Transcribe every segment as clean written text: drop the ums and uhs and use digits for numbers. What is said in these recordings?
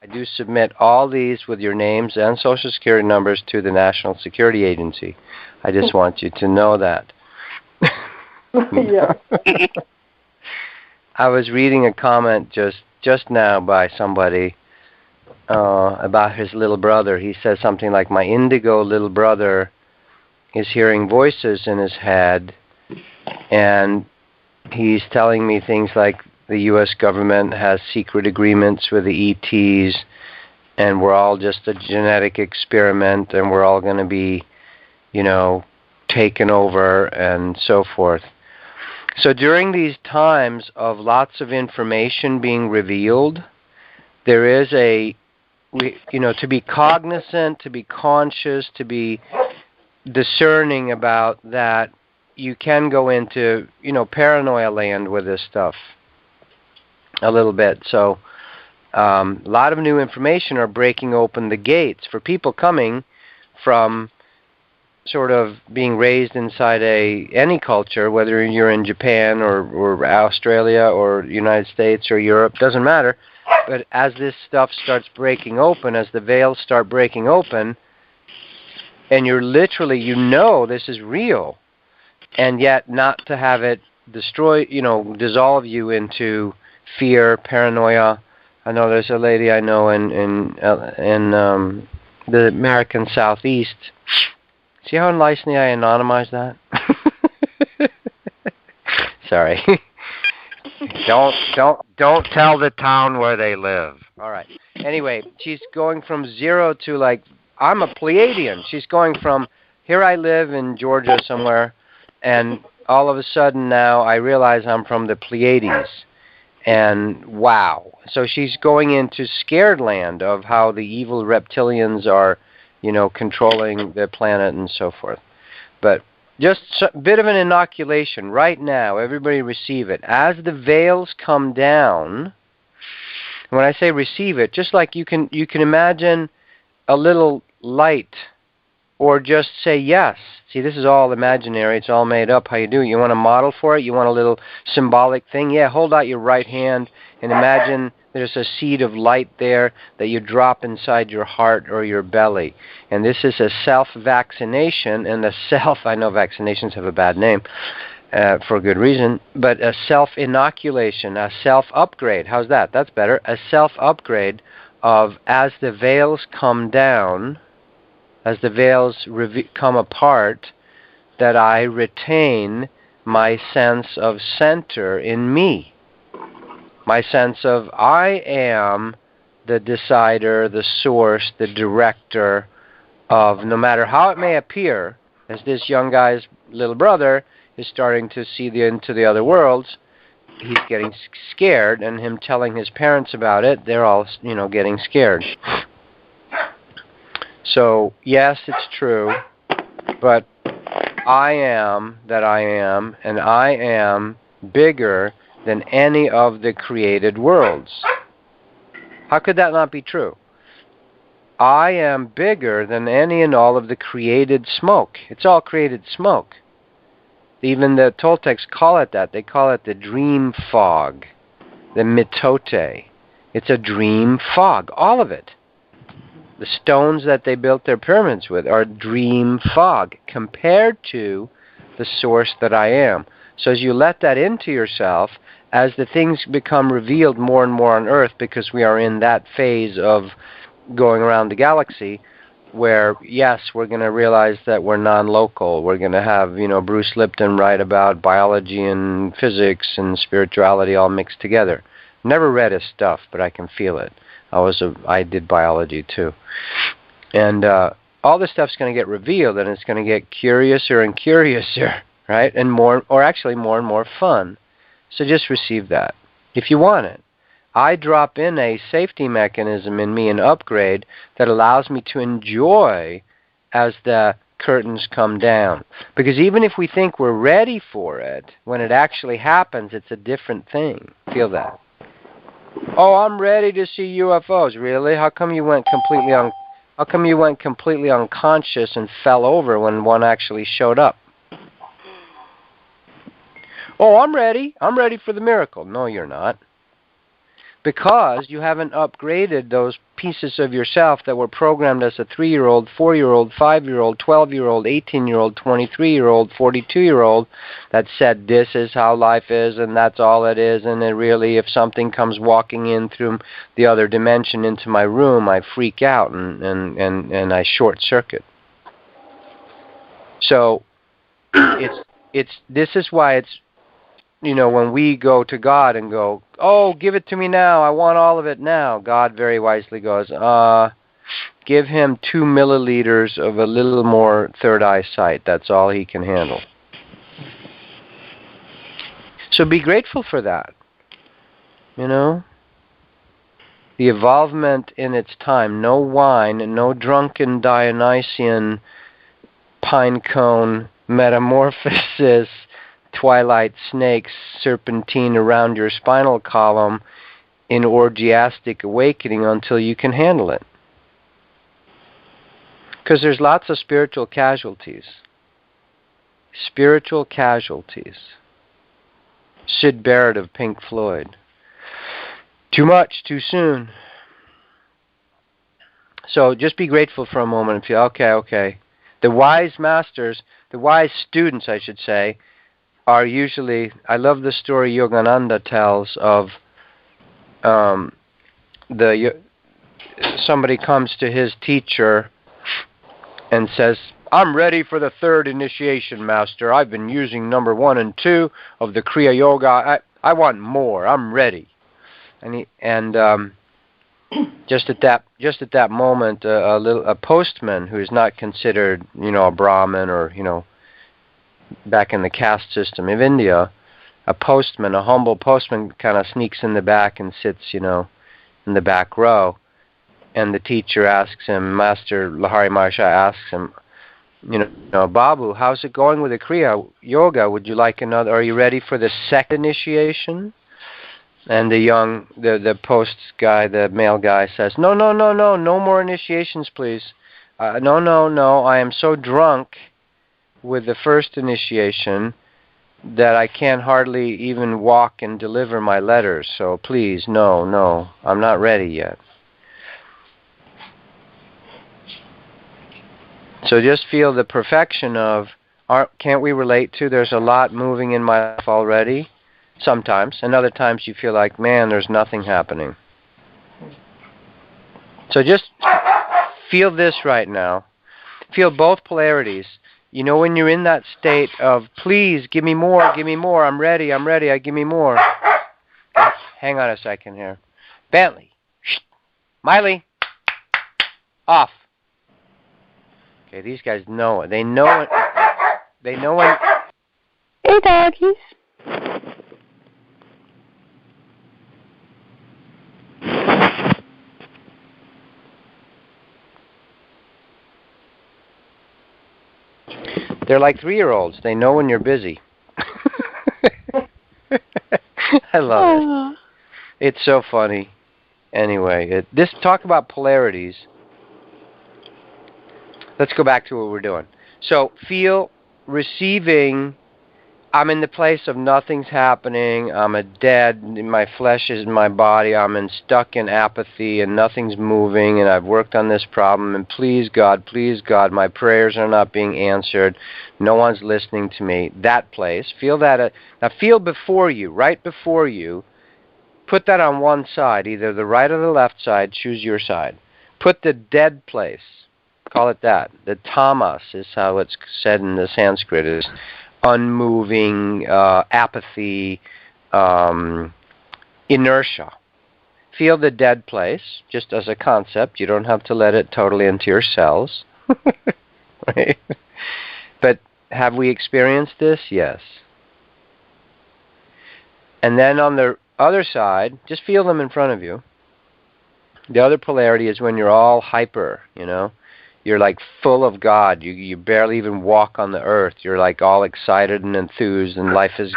I do submit all these with your names and Social Security numbers to the National Security Agency. I just want you to know that. Yeah. I was reading a comment just now by somebody about his little brother. He says something like, my indigo little brother is hearing voices in his head, and he's telling me things like the U.S. government has secret agreements with the ETs, and we're all just a genetic experiment, and we're all going to be, taken over, and so forth. So during these times of lots of information being revealed, there is to be cognizant, to be conscious, to be discerning about that. You can go into, paranoia land with this stuff a little bit. So a lot of new information are breaking open the gates for people coming from sort of being raised inside any culture, whether you're in Japan or Australia or United States or Europe, doesn't matter. But as this stuff starts breaking open, as the veils start breaking open, and you're literally, this is real, and yet not to have it destroy, dissolve you into fear, paranoia. I know there's a lady I know in the American Southeast. See how nicely I anonymized that? Sorry. Don't tell the town where they live. All right. Anyway, she's going from 0 to I'm a Pleiadian. She's going from here I live in Georgia somewhere, and all of a sudden now I realize I'm from the Pleiades. And wow. So she's going into scared land of how the evil reptilians are, controlling the planet and so forth. But just a bit of an inoculation right now. Everybody receive it. As the veils come down, when I say receive it, just like you can imagine a little light, or just say yes. See, this is all imaginary. It's all made up. How you do it? You want a model for it? You want a little symbolic thing? Yeah, hold out your right hand and imagine there's a seed of light there that you drop inside your heart or your belly. And this is a self-vaccination, and I know vaccinations have a bad name for a good reason, but a self-inoculation, a self-upgrade. How's that? That's better. A self-upgrade of as the veils come down, as the veils come apart, that I retain my sense of center in me. My sense of I am the decider, the source, the director of, no matter how it may appear, as this young guy's little brother is starting to see into the other worlds, he's getting scared, and him telling his parents about it, they're all, getting scared. So, yes, it's true, but I am that I am, and I am bigger than any of the created worlds. How could that not be true? I am bigger than any and all of the created smoke. It's all created smoke. Even the Toltecs call it that. They call it the dream fog, the mitote. It's a dream fog, all of it. The stones that they built their pyramids with are dream fog compared to the source that I am. So as you let that into yourself, as the things become revealed more and more on Earth, because we are in that phase of going around the galaxy, where, yes, we're going to realize that we're non-local. We're going to have, Bruce Lipton write about biology and physics and spirituality all mixed together. Never read his stuff, but I can feel it. I did biology too. And all this stuff's going to get revealed, and it's going to get curiouser and curiouser, right? And more and more fun. So just receive that, if you want it. I drop in a safety mechanism in me, an upgrade, that allows me to enjoy as the curtains come down. Because even if we think we're ready for it, when it actually happens, it's a different thing. Feel that. Oh, I'm ready to see UFOs. Really? How come you went completely unconscious and fell over when one actually showed up? Oh, I'm ready. I'm ready for the miracle. No, you're not. because you haven't upgraded those pieces of yourself that were programmed as a 3-year-old, 4-year-old, 5-year-old, 12-year-old, 18-year-old, 23-year-old, 42-year-old that said this is how life is and that's all it is, and it really, if something comes walking in through the other dimension into my room, I freak out and I short circuit. So this is why it's, when we go to God and go, oh, give it to me now, I want all of it now, God very wisely goes, give him 2 milliliters of a little more third eye sight. That's all he can handle. So be grateful for that. The evolvement in its time. No wine, no drunken Dionysian pine cone metamorphosis, twilight snakes serpentine around your spinal column in orgiastic awakening until you can handle it. Because there's lots of spiritual casualties. Spiritual casualties. Syd Barrett of Pink Floyd. Too much, too soon. So just be grateful for a moment and feel, okay. The wise masters, the wise students, I should say, are usually, I love the story Yogananda tells of somebody comes to his teacher and says, I'm ready for the 3rd initiation, master. I've been using number 1 and 2 of the Kriya Yoga. I want more. I'm ready. Just at that moment, a postman who is not considered, a Brahmin or, back in the caste system of India, a humble postman kind of sneaks in the back and sits, in the back row. And the teacher asks him, Master Lahari Maharshi asks him, Babu, how's it going with the Kriya Yoga? Would you like another? Are you ready for the 2nd initiation? And the post guy, the male guy says, no more initiations, please. No, I am so drunk with the 1st initiation that I can't hardly even walk and deliver my letters. So please, no, I'm not ready yet. So just feel the perfection of, can't we relate to, there's a lot moving in my life already, sometimes, and other times you feel like, man, there's nothing happening. So just feel this right now. Feel both polarities. When you're in that state of, please, give me more, I'm ready, give me more. Hang on a second here. Bentley. Shh. Miley. Off. Okay, these guys know it. They know it. They know it. Hey, doggies. They're like 3-year-olds. They know when you're busy. I love it. It's so funny. Anyway, talk about polarities. Let's go back to what we're doing. So feel receiving, I'm in the place of nothing's happening, I'm dead, my flesh is in my body, I'm stuck in apathy and nothing's moving and I've worked on this problem and please God, my prayers are not being answered, no one's listening to me. That place, feel that, now feel before you, right before you, put that on one side, either the right or the left side, choose your side. Put the dead place. Call it that. The tamas is how it's said in the Sanskrit, is unmoving, apathy, inertia. Feel the dead place, just as a concept. You don't have to let it totally into your cells. Right? But have we experienced this? Yes. And then on the other side, just feel them in front of you. The other polarity is when you're all hyper, You're like full of God. You barely even walk on the earth. You're like all excited and enthused, and life is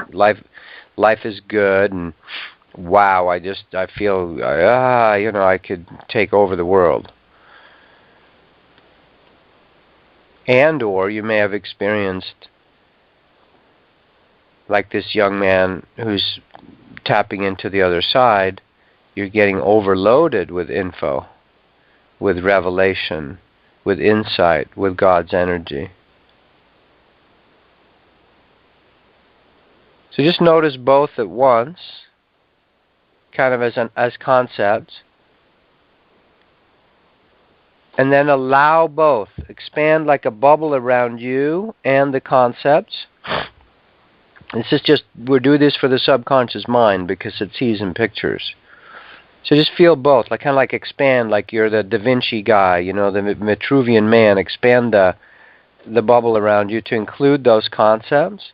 good. And wow, I feel I could take over the world. And or you may have experienced like this young man who's tapping into the other side. you're getting overloaded with info, with revelation, with insight, with God's energy. So just notice both at once, kind of as concepts, and then allow both. Expand like a bubble around you and the concepts. This is just, we do this for the subconscious mind because it sees in pictures. So just feel both, like kind of like expand, like you're the Da Vinci guy, you know, the Vitruvian man. Expand the bubble around you to include those concepts.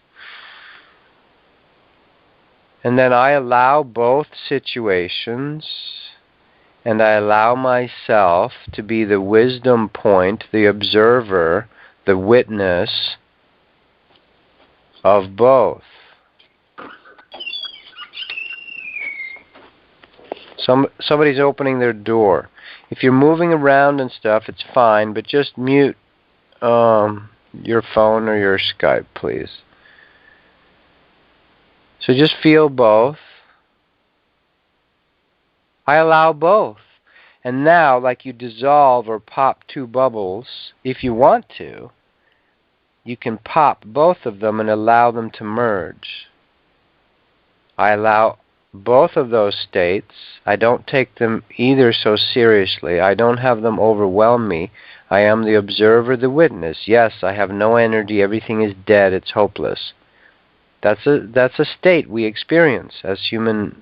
And then I allow both situations, and I allow myself to be the wisdom point, the observer, the witness of both. Somebody's opening their door. If you're moving around and stuff, it's fine, but just mute your phone or your Skype, please. So just feel both. I allow both. And now, like you dissolve or pop two bubbles, if you want to, you can pop both of them and allow them to merge. I allow both of those states. I don't take them either so seriously. I don't have them overwhelm me. I am the observer, the witness. Yes, I have no energy. Everything is dead. It's hopeless. That's a state we experience as humans.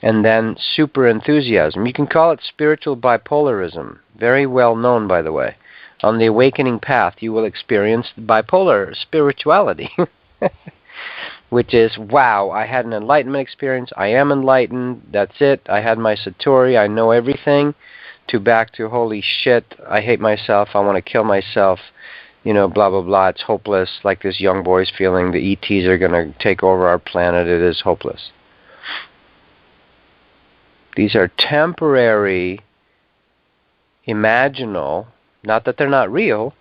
And then super enthusiasm. You can call it spiritual bipolarism. Very well known, by the way. On the awakening path, you will experience bipolar spirituality. Which is, wow, I had an enlightenment experience. I am enlightened. That's it. I had my Satori. I know everything. To back to, holy shit, I hate myself. I want to kill myself. You know, blah, blah, blah. It's hopeless. Like this young boy's feeling the ETs are going to take over our planet. It is hopeless. These are temporary, imaginal, not that they're not real,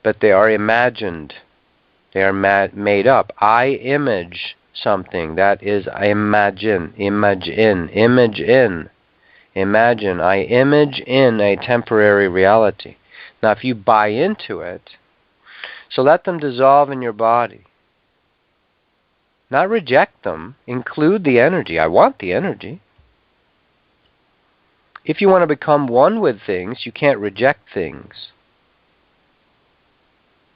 but they are imagined. They are made up. I image something. That is, I imagine. Image in. Imagine. I image in a temporary reality. Now, if you buy into it, so let them dissolve in your body. Not reject them. Include the energy. I want the energy. If you want to become one with things, you can't reject things.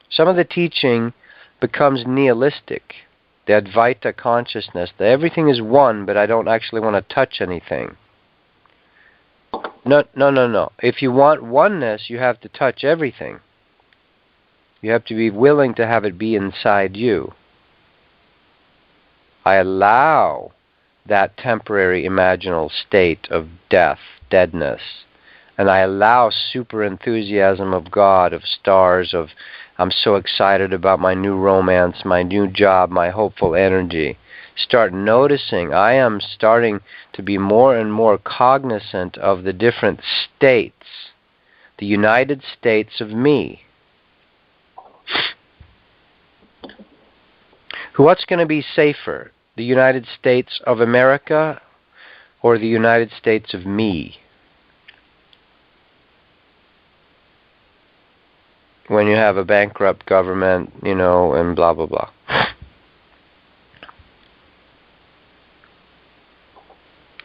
Some of the teaching becomes nihilistic, the Advaita consciousness, that everything is one, but I don't actually want to touch anything. No. If you want oneness, you have to touch everything. You have to be willing to have it be inside you. I allow that temporary imaginal state of deadness, and I allow super enthusiasm of God, of stars, of I'm so excited about my new romance, my new job, my hopeful energy. Start noticing. I am starting to be more and more cognizant of the different states, the United States of me. What's going to be safer, the United States of America or the United States of me? When you have a bankrupt government, you know, and blah, blah, blah.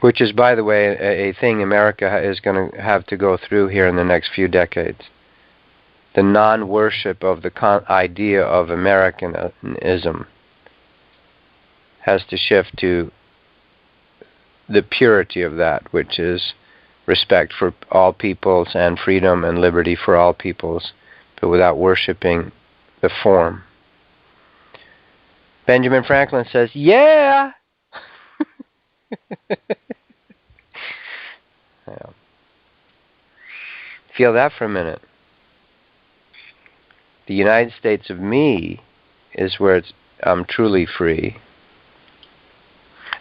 Which is, by the way, a thing America is going to have to go through here in the next few decades. The non-worship of the idea of Americanism has to shift to the purity of that, which is respect for all peoples and freedom and liberty for all peoples, but without worshiping the form. Benjamin Franklin says, yeah! Yeah. Feel that for a minute. The United States of me is where I'm truly free.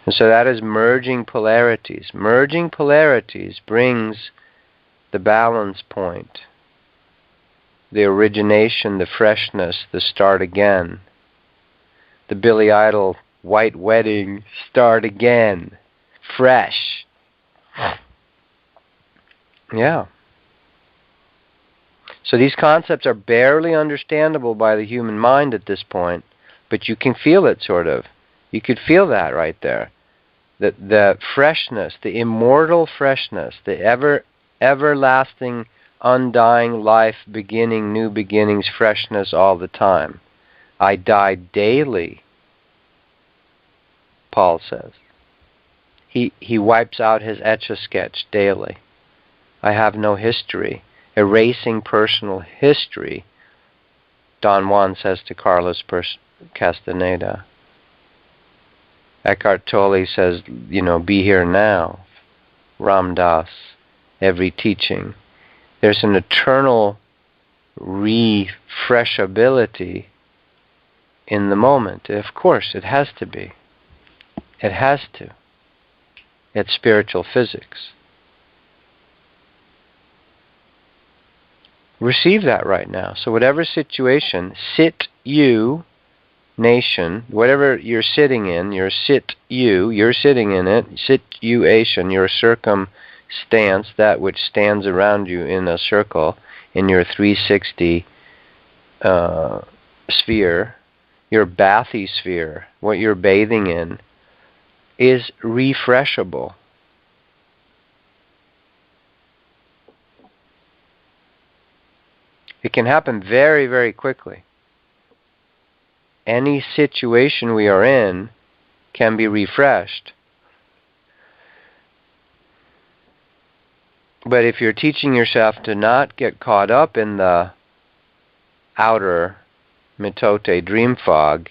And so that is merging polarities. Merging polarities brings the balance point, the origination, the freshness, the start again. The Billy Idol white wedding, start again, fresh. Yeah. So these concepts are barely understandable by the human mind at this point, but you can feel it, sort of. You could feel that right there. The freshness, the immortal freshness, the everlasting, undying life, beginning, new beginnings, freshness all the time. I die daily, Paul says. He wipes out his Etch-a-Sketch daily. I have no history. Erasing personal history, Don Juan says to Carlos Castaneda. Eckhart Tolle says, be here now. Ram Dass, every teaching. There's an eternal refreshability in the moment. Of course, it has to be. It has to. It's spiritual physics. Receive that right now. So whatever situation, sit you, nation, whatever you're sitting in, you're sitting in it, situation, your circumstance, that which stands around you in a circle, in your 360 sphere, your bathysphere, what you're bathing in, is refreshable. It can happen very, very quickly. Any situation we are in can be refreshed. But if you're teaching yourself to not get caught up in the outer mitote dream fog,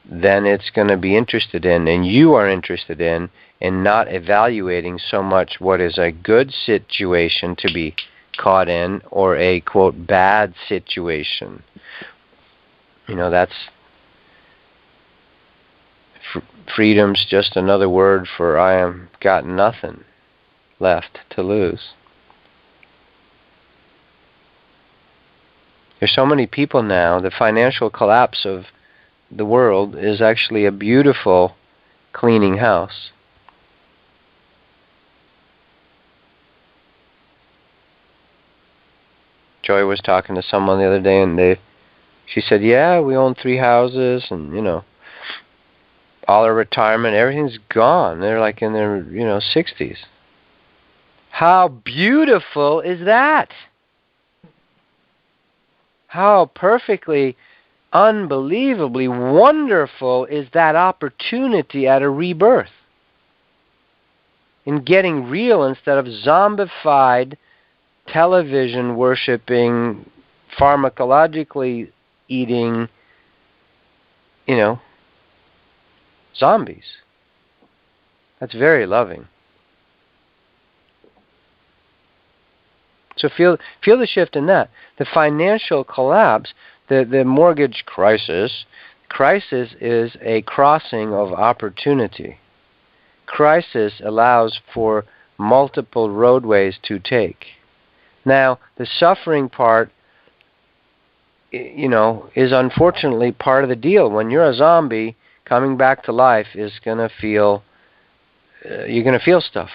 then it's going to be interested in, and you are interested in not evaluating so much what is a good situation to be caught in, or a, quote, bad situation. That's freedom's just another word for I am got nothing left to lose. There's so many people now, the financial collapse of the world is actually a beautiful cleaning house. Joy was talking to someone the other day, and she said, yeah, we own 3 houses, and, all our retirement, everything's gone. They're like in their, 60s. How beautiful is that? How perfectly, unbelievably wonderful is that opportunity at a rebirth? In getting real instead of zombified, television worshipping, pharmacologically eating, zombies. That's very loving. So feel the shift in that. The financial collapse, the mortgage crisis is a crossing of opportunity. Crisis allows for multiple roadways to take. Now, the suffering part, is unfortunately part of the deal. When you're a zombie, coming back to life is going to feel, you're going to feel stuff.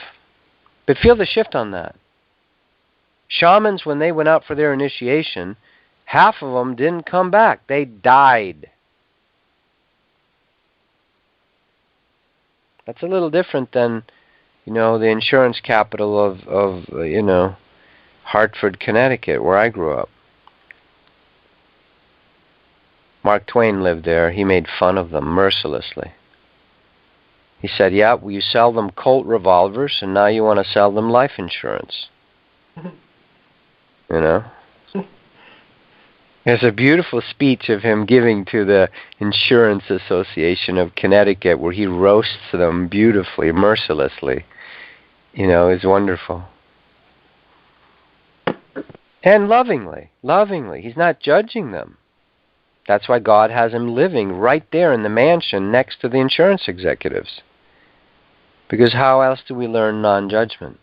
But feel the shift on that. Shamans, when they went out for their initiation, half of them didn't come back. They died. That's a little different than, the insurance capital of Hartford, Connecticut, where I grew up. Mark Twain lived there. He made fun of them mercilessly. He said, yeah, well, you sell them Colt revolvers, and now you want to sell them life insurance. There's a beautiful speech of him giving to the Insurance Association of Connecticut where he roasts them beautifully, mercilessly. It's wonderful. And lovingly. He's not judging them. That's why God has him living right there in the mansion next to the insurance executives. Because how else do we learn non-judgment?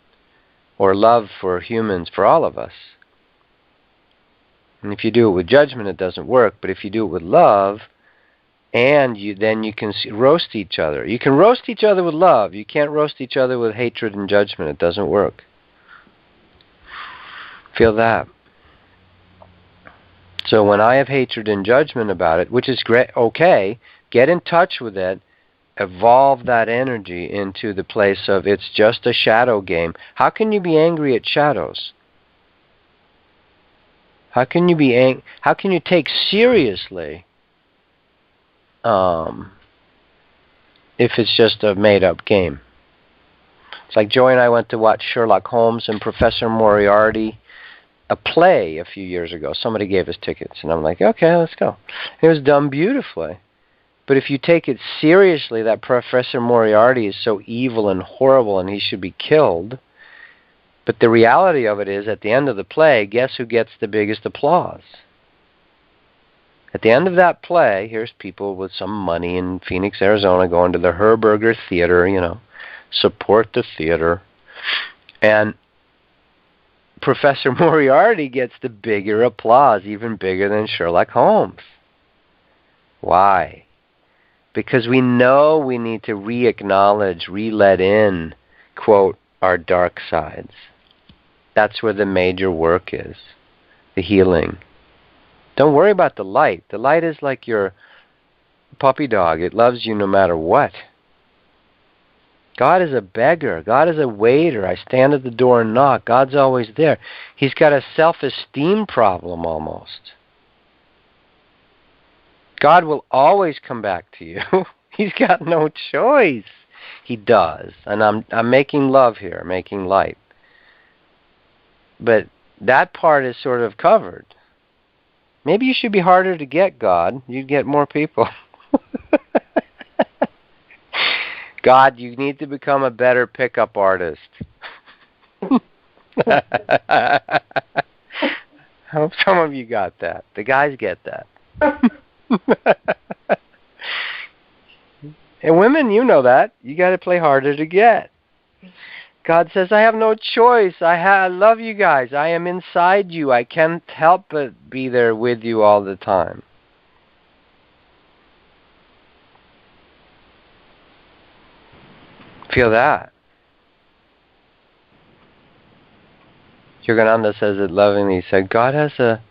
Or love for humans, for all of us? And if you do it with judgment, it doesn't work. But if you do it with love, And then you can roast each other. You can roast each other with love. You can't roast each other with hatred and judgment. It doesn't work. Feel that. So when I have hatred and judgment about it, which is great, okay, get in touch with it, evolve that energy into the place of it's just a shadow game. How can you be angry at shadows? How can you how can you take seriously if it's just a made-up game? It's like Joy and I went to watch Sherlock Holmes and Professor Moriarty, a play a few years ago. Somebody gave us tickets, and I'm like, okay, let's go. It was done beautifully. But if you take it seriously that Professor Moriarty is so evil and horrible and he should be killed, but the reality of it is, at the end of the play, guess who gets the biggest applause? At the end of that play, here's people with some money in Phoenix, Arizona, going to the Herberger Theater, support the theater. And Professor Moriarty gets the bigger applause, even bigger than Sherlock Holmes. Why? Because we know we need to re-acknowledge, re-let in, quote, our dark sides. That's where the major work is, the healing. Don't worry about the light. The light is like your puppy dog. It loves you no matter what. God is a beggar. God is a waiter. I stand at the door and knock. God's always there. He's got a self-esteem problem almost. God will always come back to you. He's got no choice. He does. And I'm making love here, making light. But that part is sort of covered. Maybe you should be harder to get, God. You'd get more people. God, you need to become a better pickup artist. I hope some of you got that. The guys get that. And women, you know that. You got to play harder to get. God says, I have no choice. I love you guys. I am inside you. I can't help but be there with you all the time. Feel that. Yogananda says it lovingly. He said, God has a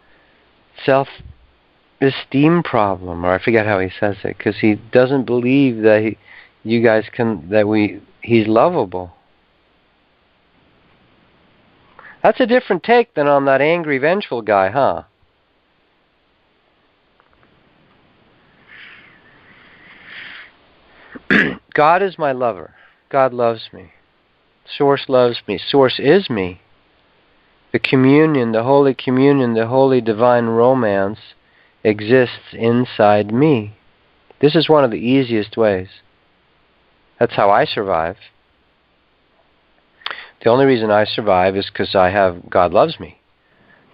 self-esteem problem, or I forget how he says it, because he doesn't believe that he's lovable. That's a different take than on that angry, vengeful guy, huh? God is my lover. God loves me. Source loves me. Source is me. The communion, the holy divine romance exists inside me. This is one of the easiest ways. That's how I survive. The only reason I survive is because God loves me.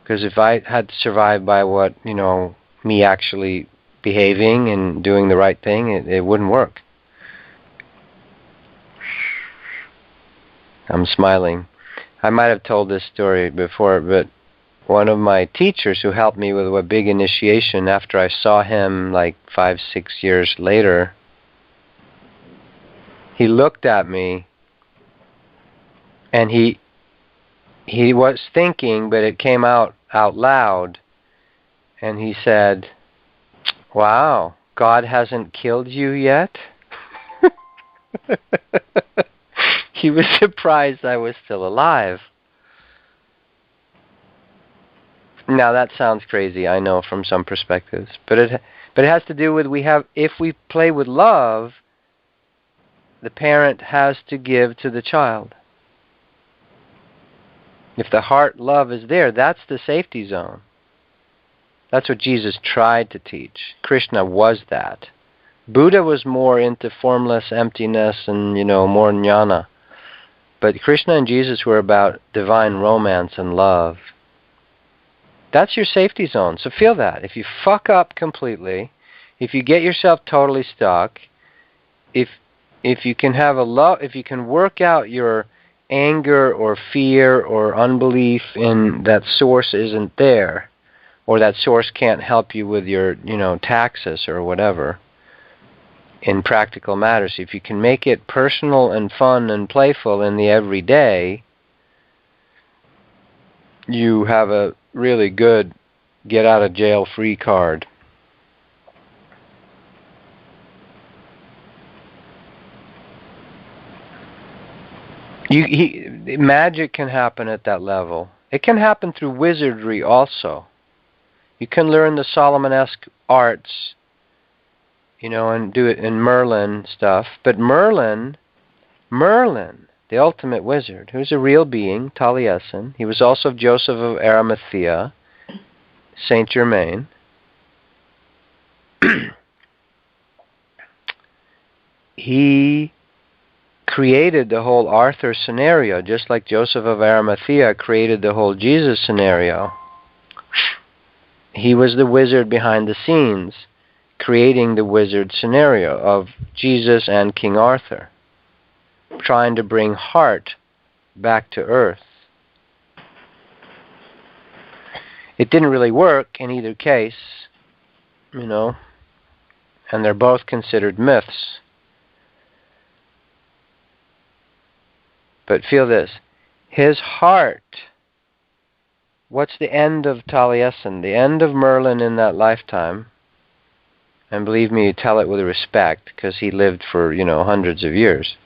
Because if I had to survive by me actually behaving and doing the right thing, it wouldn't work. I'm smiling. I might have told this story before, but one of my teachers who helped me with a big initiation, after I saw him like 5-6 years later, he looked at me and he was thinking, but it came out loud, and he said, wow, God hasn't killed you yet? He was surprised I was still alive. Now that sounds crazy, I know, from some perspectives, but it has to do with if we play with love, the parent has to give to the child. If the heart love is there, that's the safety zone. That's what Jesus tried to teach. Krishna was that. Buddha was more into formless emptiness and, more jnana. But Krishna and Jesus were about divine romance and love. That's your safety zone. So feel that. If you fuck up completely, if you get yourself totally stuck, if you can if you can work out your anger or fear or unbelief in that source isn't there, or that source can't help you with your, taxes or whatever, in practical matters. If you can make it personal and fun and playful in the everyday, you have a really good get-out-of-jail-free card. Magic can happen at that level. It can happen through wizardry also. You can learn the Solomon-esque arts, and do it in Merlin stuff. But Merlin, the ultimate wizard, who's a real being, Taliesin. He was also Joseph of Arimathea, Saint Germain. He created the whole Arthur scenario, just like Joseph of Arimathea created the whole Jesus scenario. He was the wizard behind the scenes, creating the wizard scenario of Jesus and King Arthur, trying to bring heart back to earth. It didn't really work in either case, and they're both considered myths. But feel this, his heart, what's the end of Taliesin, the end of Merlin in that lifetime? And believe me, you tell it with respect, because he lived for, hundreds of years.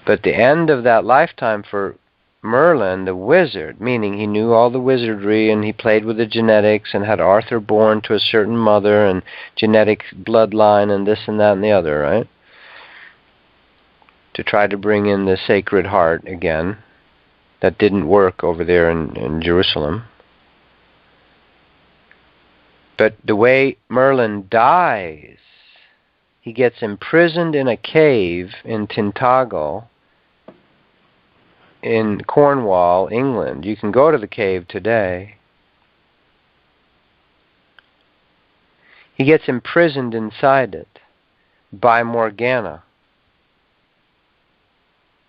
But the end of that lifetime for Merlin, the wizard, meaning he knew all the wizardry and he played with the genetics and had Arthur born to a certain mother and genetic bloodline and this and that and the other, right? To try to bring in the Sacred Heart again. That didn't work over there in Jerusalem. But the way Merlin dies, he gets imprisoned in a cave in Tintagel in Cornwall, England. You can go to the cave today. He gets imprisoned inside it by Morgana.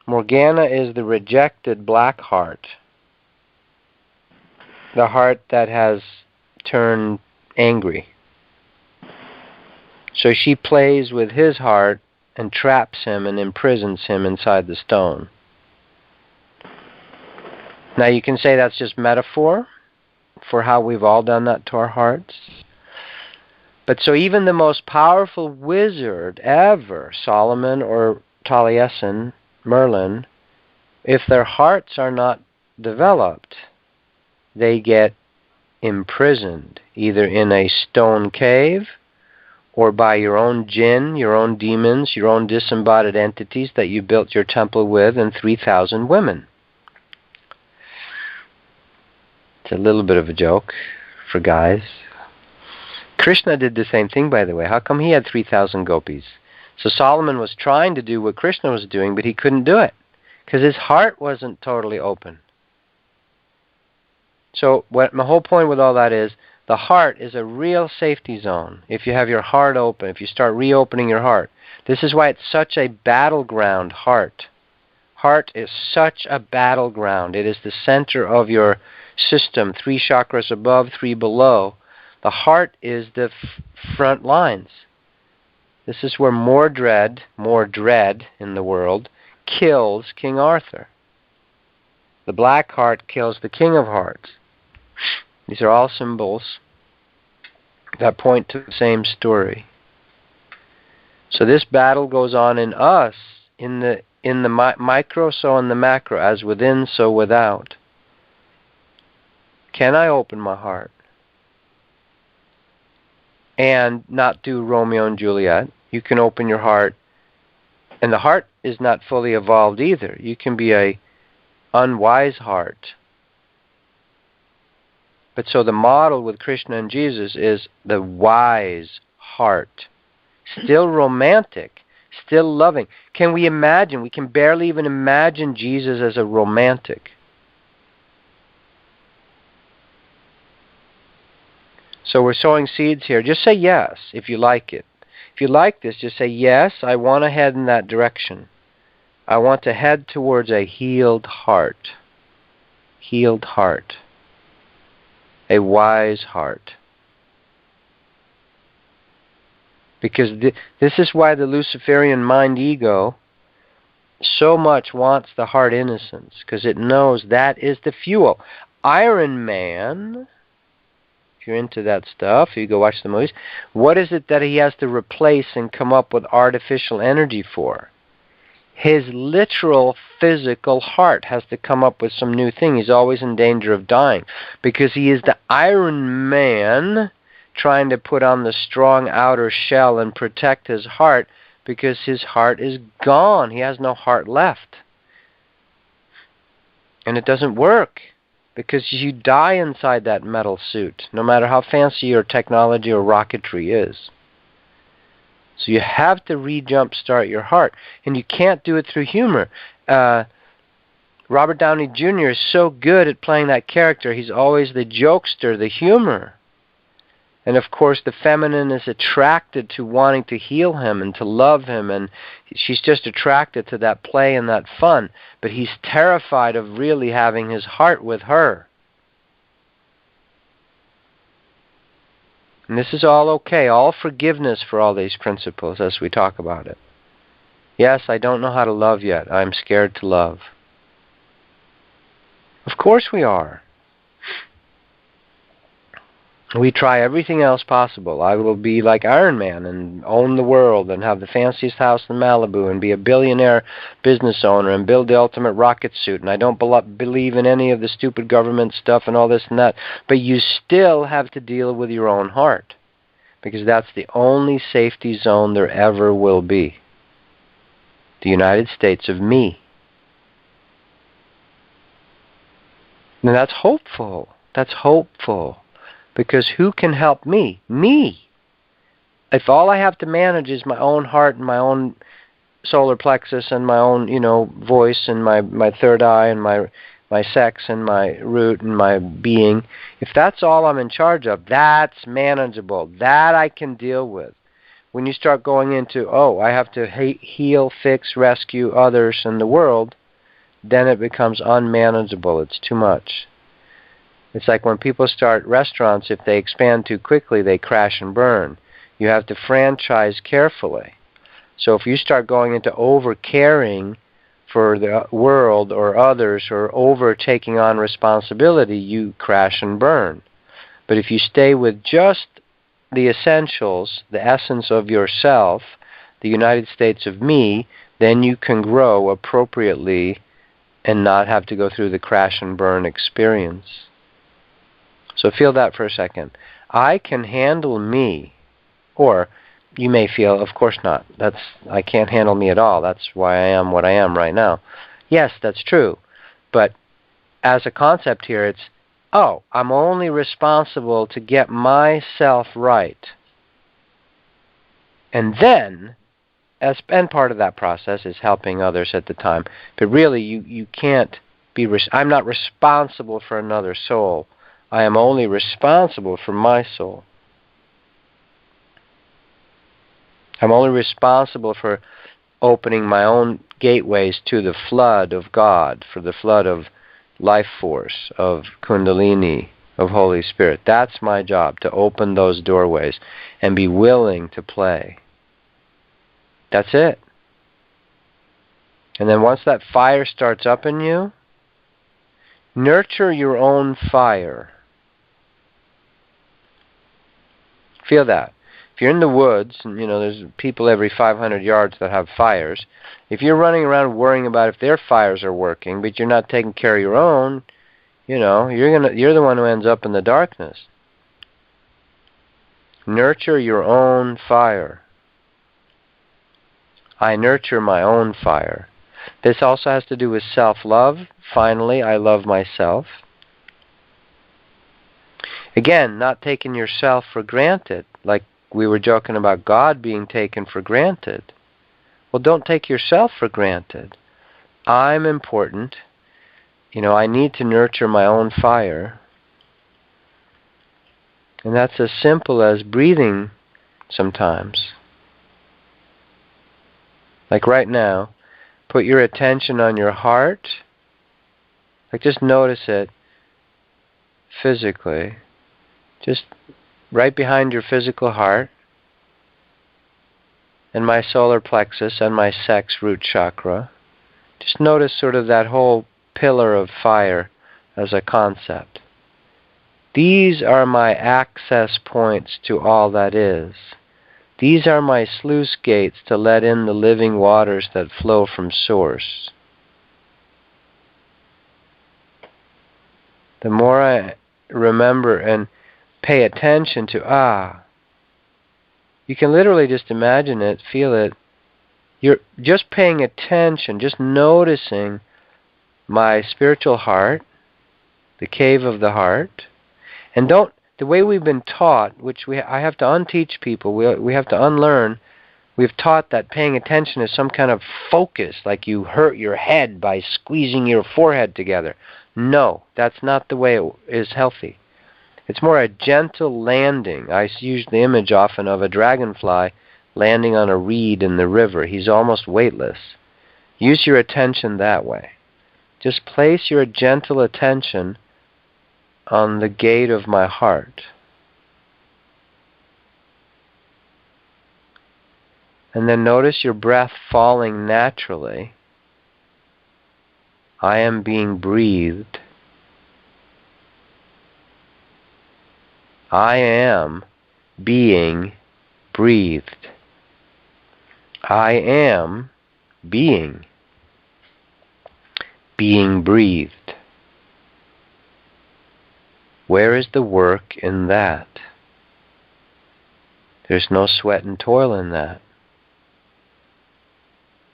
Morgana is the rejected black heart, the heart that has turned angry. So she plays with his heart and traps him and imprisons him inside the stone. Now you can say that's just metaphor for how we've all done that to our hearts. But so even the most powerful wizard ever, Solomon or Taliesin, Merlin, if their hearts are not developed, they get imprisoned, either in a stone cave or by your own jinn, your own demons, your own disembodied entities that you built your temple with, and 3,000 women. It's a little bit of a joke for guys. Krishna did the same thing, by the way. How come he had 3,000 gopis? So Solomon was trying to do what Krishna was doing, but he couldn't do it because his heart wasn't totally open. So my whole point with all that is the heart is a real safety zone. If you have your heart open, if you start reopening your heart. This is why it's such a battleground, heart. Heart is such a battleground. It is the center of your system, 3 chakras above, 3 below. The heart is the front lines. This is where Mordred in the world, kills King Arthur. The black heart kills the King of Hearts. These are all symbols that point to the same story. So this battle goes on in us, in the micro, so in the macro, as within, so without. Can I open my heart and not do Romeo and Juliet? You can open your heart, and the heart is not fully evolved either. You can be a unwise heart. But so the model with Krishna and Jesus is the wise heart. Still romantic, still loving. Can we imagine? We can barely even imagine Jesus as a romantic. So we're sowing seeds here. Just say yes if you like it. If you like this, just say, yes, I want to head in that direction. I want to head towards a healed heart. Healed heart. A wise heart. Because this is why the Luciferian mind ego so much wants the heart innocence, because it knows that is the fuel. Iron Man, if you're into that stuff, you go watch the movies, what is it that he has to replace and come up with artificial energy for? His literal physical heart has to come up with some new thing. He's always in danger of dying, because he is the Iron Man trying to put on the strong outer shell and protect his heart, because his heart is gone. He has no heart left. And it doesn't work, because you die inside that metal suit, no matter how fancy your technology or rocketry is. So you have to re-jumpstart your heart, and you can't do it through humor. Robert Downey Jr. is so good at playing that character. He's always the jokester, the humor. And of course, the feminine is attracted to wanting to heal him and to love him, and she's just attracted to that play and that fun. But he's terrified of really having his heart with her. And this is all okay, all forgiveness for all these principles as we talk about it. Yes, I don't know how to love yet. I'm scared to love. Of course we are. We try everything else possible. I will be like Iron Man and own the world and have the fanciest house in Malibu and be a billionaire business owner and build the ultimate rocket suit. And I don't believe in any of the stupid government stuff and all this and that. But you still have to deal with your own heart, because that's the only safety zone there ever will be. The United States of me. And that's hopeful. That's hopeful. Because who can help me? Me. If all I have to manage is my own heart and my own solar plexus and my own, voice and my third eye and my sex and my root and my being, if that's all I'm in charge of, that's manageable. That I can deal with. When you start going into, I have to heal, fix, rescue others in the world, then it becomes unmanageable. It's too much. It's like when people start restaurants, if they expand too quickly, they crash and burn. You have to franchise carefully. So if you start going into over-caring for the world or others or over-taking on responsibility, you crash and burn. But if you stay with just the essentials, the essence of yourself, the United States of me, then you can grow appropriately and not have to go through the crash and burn experience. So feel that for a second. I can handle me. Or you may feel, of course not. I can't handle me at all. That's why I am what I am right now. Yes, that's true. But as a concept here, it's, I'm only responsible to get myself right. And then, and part of that process is helping others at the time. But really, you can't be, I'm not responsible for another soul. I am only responsible for my soul. I'm only responsible for opening my own gateways to the flood of God, for the flood of life force, of Kundalini, of Holy Spirit. That's my job, to open those doorways and be willing to play. That's it. And then once that fire starts up in you, nurture your own fire. Feel that. If you're in the woods, and there's people every 500 yards that have fires, if you're running around worrying about if their fires are working, but you're not taking care of your own, you're the one who ends up in the darkness. Nurture your own fire. I nurture my own fire. This also has to do with self-love. Finally, I love myself. Again, not taking yourself for granted, like we were joking about God being taken for granted. Well, don't take yourself for granted. I'm important. I need to nurture my own fire. And that's as simple as breathing sometimes. Like right now, put your attention on your heart. Like just notice it physically. Just right behind your physical heart. and my solar plexus and my sex root chakra. Just notice sort of that whole pillar of fire as a concept. These are my access points to all that is. These are my sluice gates to let in the living waters that flow from Source. The more I remember and pay attention to, you can literally just imagine it, feel it. You're just paying attention, just noticing my spiritual heart, the cave of the heart. And the way we've been taught, which I have to unteach people, we have to unlearn, we've taught that paying attention is some kind of focus, like you hurt your head by squeezing your forehead together. No, that's not the way it is healthy. It's more a gentle landing. I use the image often of a dragonfly landing on a reed in the river. He's almost weightless. Use your attention that way. Just place your gentle attention on the gate of my heart. And then notice your breath falling naturally. I am being breathed. I am being breathed. I am being breathed. Where is the work in that? There's no sweat and toil in that.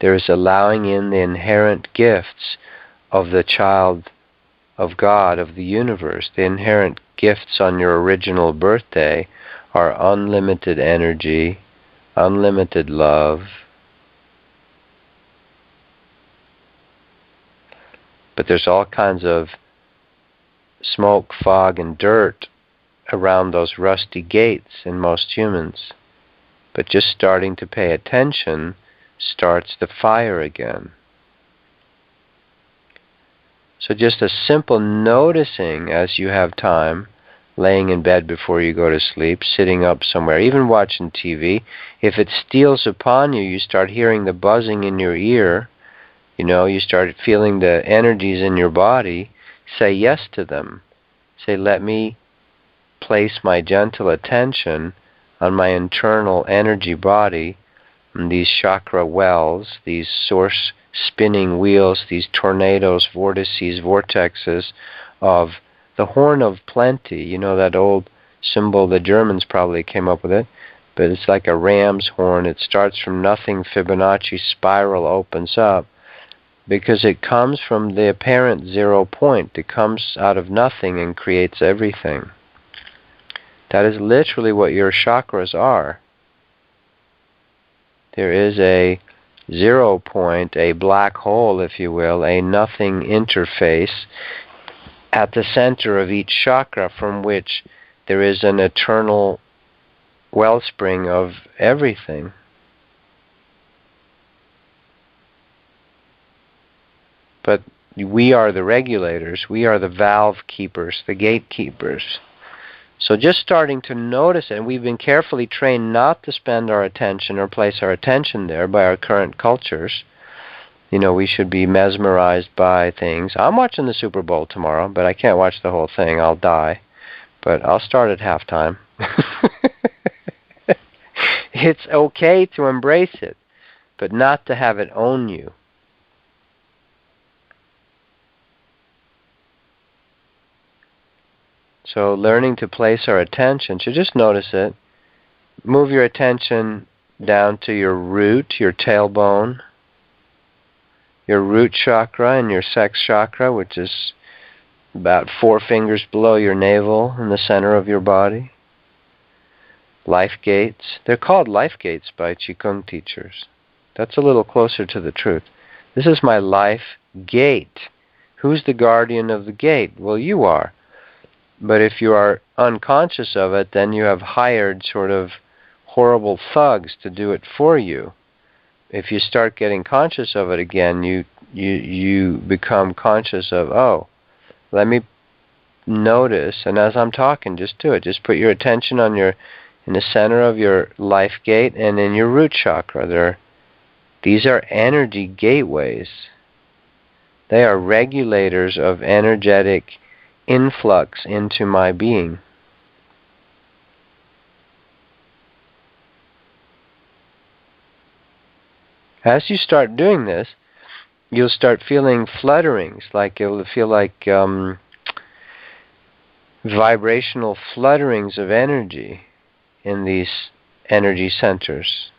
There is allowing in the inherent gifts of the child of God, of the universe. The inherent gifts on your original birthday are unlimited energy, unlimited love. But there's all kinds of smoke, fog, and dirt around those rusty gates in most humans. But just starting to pay attention starts the fire again. So just a simple noticing as you have time, laying in bed before you go to sleep, sitting up somewhere, even watching TV. If it steals upon you, you start hearing the buzzing in your ear, you start feeling the energies in your body, say yes to them. Say, let me place my gentle attention on my internal energy body, and these chakra wells, these source spinning wheels, these tornadoes, vortices, vortexes of the horn of plenty. That old symbol, the Germans probably came up with it, but it's like a ram's horn. It starts from nothing, Fibonacci spiral opens up, because it comes from the apparent 0 point. It comes out of nothing and creates everything. That is literally what your chakras are. There is a 0 point, a black hole, if you will, a nothing interface at the center of each chakra, from which there is an eternal wellspring of everything. But we are the regulators, we are the valve keepers, the gatekeepers. So just starting to notice it, and we've been carefully trained not to spend our attention or place our attention there by our current cultures. We should be mesmerized by things. I'm watching the Super Bowl tomorrow, but I can't watch the whole thing. I'll die. But I'll start at halftime. It's okay to embrace it, but not to have it own you. So learning to place our attention, so just notice it. Move your attention down to your root, your tailbone, your root chakra and your sex chakra, which is about 4 fingers below your navel in the center of your body. Life gates. They're called life gates by Qigong teachers. That's a little closer to the truth. This is my life gate. Who's the guardian of the gate? Well, you are. But if you are unconscious of it, then you have hired sort of horrible thugs to do it for you. If you start getting conscious of it again, you become conscious of, let me notice, and as I'm talking, just do it. Just put your attention on your in the center of your life gate and in your root chakra. These are energy gateways. They are regulators of energetic influx into my being. As you start doing this, you'll start feeling flutterings, like you'll feel like vibrational flutterings of energy in these energy centers.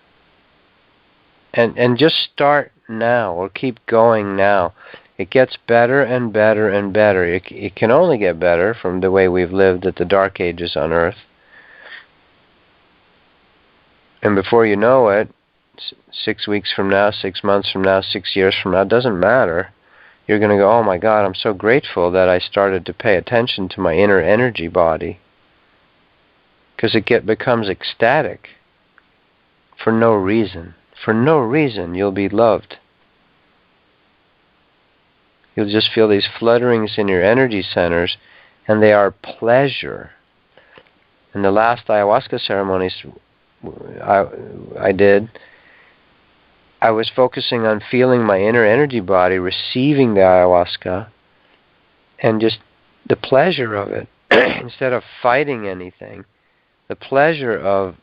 And just start now, or keep going now. It gets better and better and better. It can only get better from the way we've lived at the Dark Ages on Earth. And before you know it, 6 weeks from now, 6 months from now, 6 years from now, it doesn't matter. You're going to go, oh my God, I'm so grateful that I started to pay attention to my inner energy body. Because it becomes ecstatic for no reason. For no reason, you'll be loved. You'll just feel these flutterings in your energy centers, and they are pleasure. In the last ayahuasca ceremonies I did, I was focusing on feeling my inner energy body, receiving the ayahuasca, and just the pleasure of it, instead of fighting anything. The pleasure of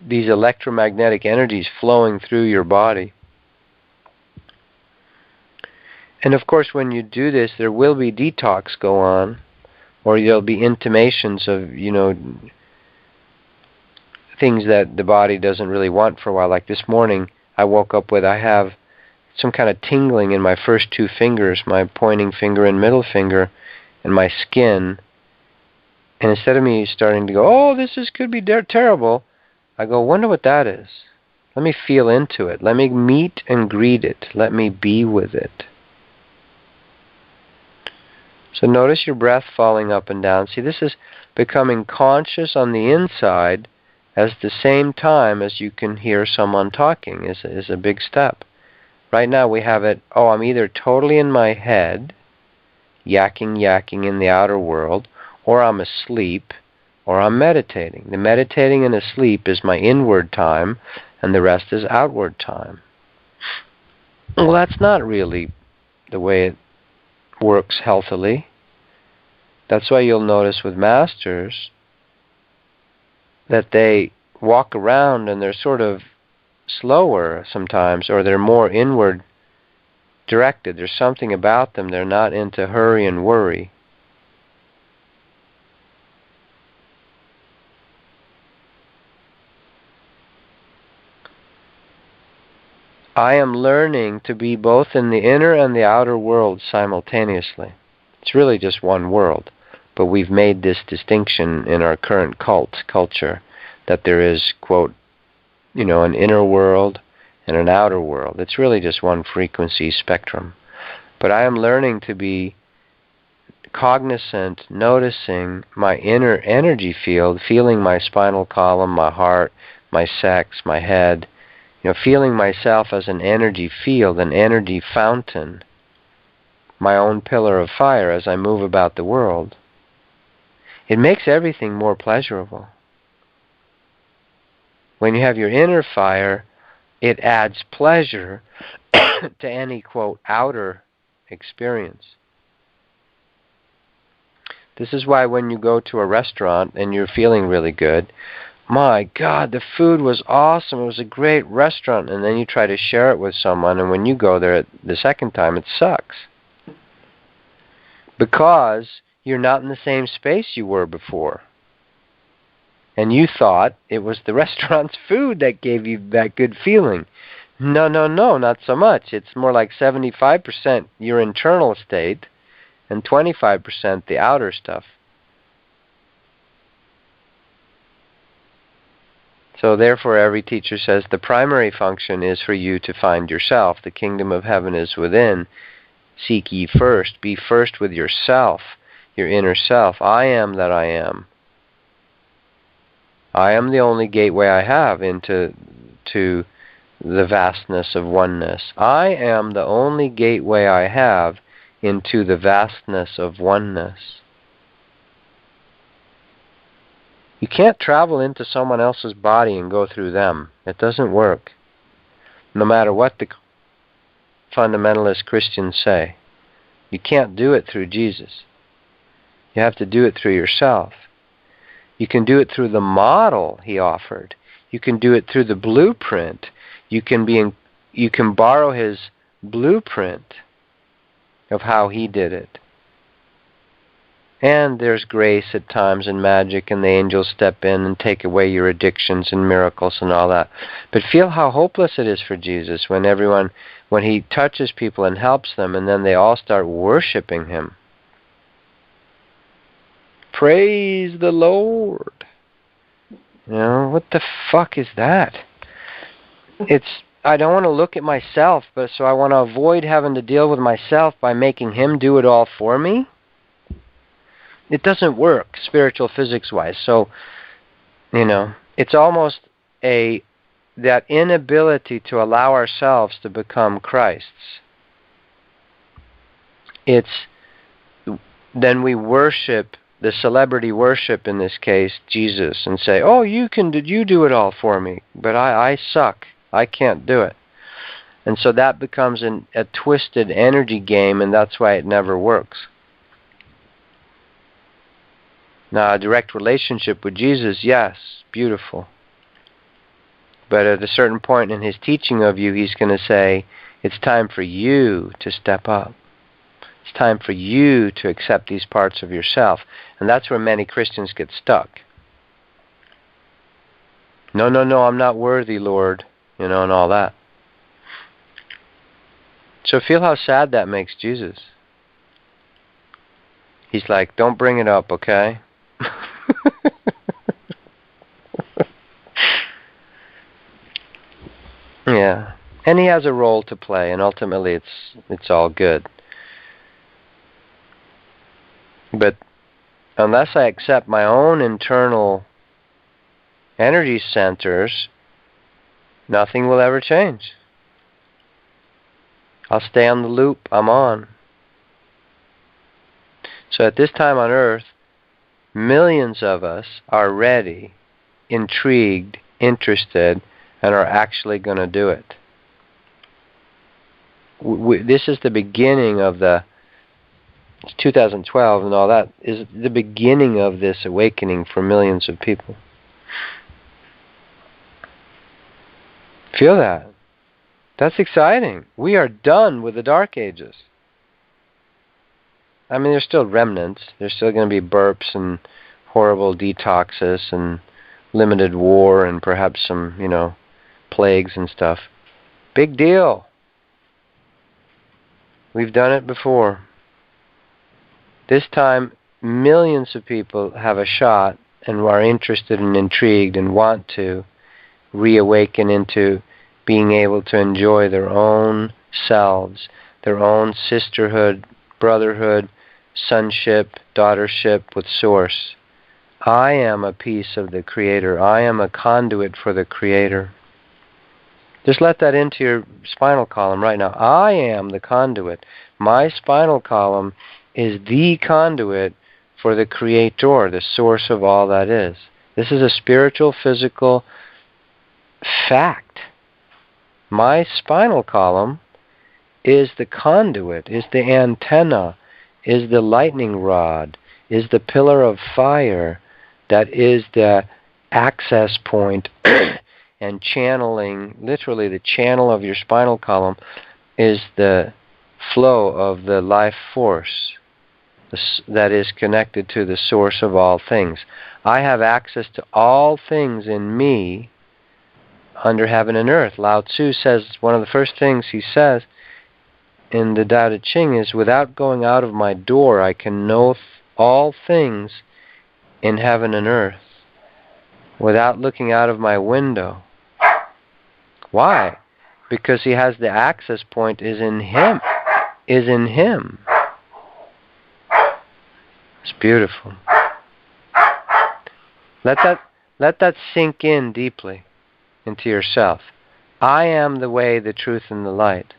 these electromagnetic energies flowing through your body. And of course, when you do this, there will be detox go on, or there'll be intimations of, things that the body doesn't really want for a while. Like this morning, I woke up with, I have some kind of tingling in my first 2 fingers, my pointing finger and middle finger, and my skin. And instead of me starting to go, oh, could be terrible, I go, wonder what that is. Let me feel into it. Let me meet and greet it. Let me be with it. So notice your breath falling up and down. See, this is becoming conscious on the inside at the same time as you can hear someone talking is a big step. Right now we have it, I'm either totally in my head, yakking in the outer world, or I'm asleep, or I'm meditating. The meditating and asleep is my inward time, and the rest is outward time. Well, that's not really the way it works healthily. That's why you'll notice with masters that they walk around and they're sort of slower sometimes, or they're more inward directed. There's something about them. They're not into hurry and worry. I am learning to be both in the inner and the outer world simultaneously. It's really just one world, but we've made this distinction in our current culture that there is, quote, an inner world and an outer world. It's really just one frequency spectrum. But I am learning to be cognizant, noticing my inner energy field, feeling my spinal column, my heart, my sex, my head, feeling myself as an energy field, an energy fountain, my own pillar of fire as I move about the world. It makes everything more pleasurable. When you have your inner fire, it adds pleasure to any, quote, outer experience. This is why when you go to a restaurant and you're feeling really good, my God, the food was awesome, it was a great restaurant, and then you try to share it with someone, and when you go there the second time, it sucks. Because you're not in the same space you were before. And you thought it was the restaurant's food that gave you that good feeling. No, not so much. It's more like 75% your internal state and 25% the outer stuff. So therefore every teacher says the primary function is for you to find yourself. The kingdom of heaven is within. Seek ye first. Be first with yourself, your inner self. I am that I am. I am the only gateway I have into the vastness of oneness. I am the only gateway I have into the vastness of oneness. You can't travel into someone else's body and go through them. It doesn't work. No matter what the fundamentalist Christians say. You can't do it through Jesus. You have to do it through yourself. You can do it through the model he offered. You can do it through the blueprint. You can borrow his blueprint of how he did it. And there's grace at times and magic, and the angels step in and take away your addictions and miracles and all that. But feel how hopeless it is for Jesus when he touches people and helps them, and then they all start worshiping him. Praise the Lord. You know, what the fuck is that? I don't want to look at myself, but so I want to avoid having to deal with myself by making him do it all for me. It doesn't work, spiritual physics-wise. So, you know, it's almost that inability to allow ourselves to become Christ's. Then we worship, the celebrity worship in this case, Jesus, and say, oh, you do it all for me, but I suck. I can't do it. And so that becomes a twisted energy game, and that's why it never works. Now, a direct relationship with Jesus, yes, beautiful. But at a certain point in his teaching of you, he's going to say, it's time for you to step up. It's time for you to accept these parts of yourself. And that's where many Christians get stuck. No, I'm not worthy, Lord, and all that. So feel how sad that makes Jesus. He's like, don't bring it up, okay? Yeah. And he has a role to play, and ultimately it's all good. But unless I accept my own internal energy centers, nothing will ever change. I'll stay on the loop I'm on. So at this time on Earth, millions of us are ready, intrigued, interested, and are actually going to do it. This is the beginning of 2012 and all that, is the beginning of this awakening for millions of people. Feel that? That's exciting. We are done with the Dark Ages. I mean, there's still remnants. There's still going to be burps and horrible detoxes and limited war and perhaps some, plagues and stuff. Big deal. We've done it before. This time, millions of people have a shot and are interested and intrigued and want to reawaken into being able to enjoy their own selves, their own sisterhood, brotherhood, sonship, daughtership with Source. I am a piece of the Creator. I am a conduit for the Creator. Just let that into your spinal column right now. I am the conduit. My spinal column is the conduit for the Creator, the source of all that is. This is a spiritual, physical fact. My spinal column is the conduit, is the antenna, is the lightning rod, is the pillar of fire, that is the access point and channeling, literally the channel of your spinal column is the flow of the life force that is connected to the source of all things. I have access to all things in me under heaven and earth. Lao Tzu says, one of the first things he says in the Tao Te Ching is, without going out of my door, I can know all things in heaven and earth. Without looking out of my window. Why? Because he has the access point is in him. Is in him. It's beautiful. Let that sink in deeply into yourself. I am the way, the truth, and the light.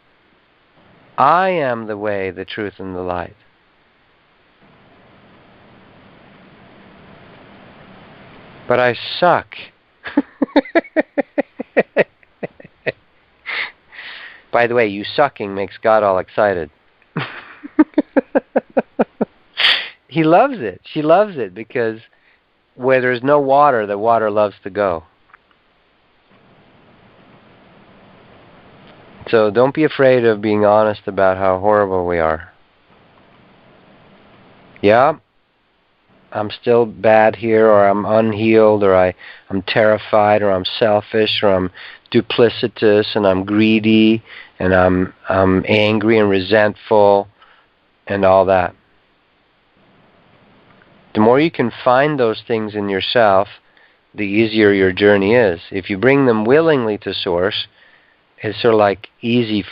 I am the way, the truth, and the light. But I suck. By the way, you sucking makes God all excited. He loves it. She loves it because where there's no water, the water loves to go. So don't be afraid of being honest about how horrible we are. Yeah, I'm still bad here, or I'm unhealed, or I'm terrified, or I'm selfish, or I'm duplicitous, and I'm greedy, and I'm angry and resentful, and all that. The more you can find those things in yourself, the easier your journey is. If you bring them willingly to Source, it's sort of like easy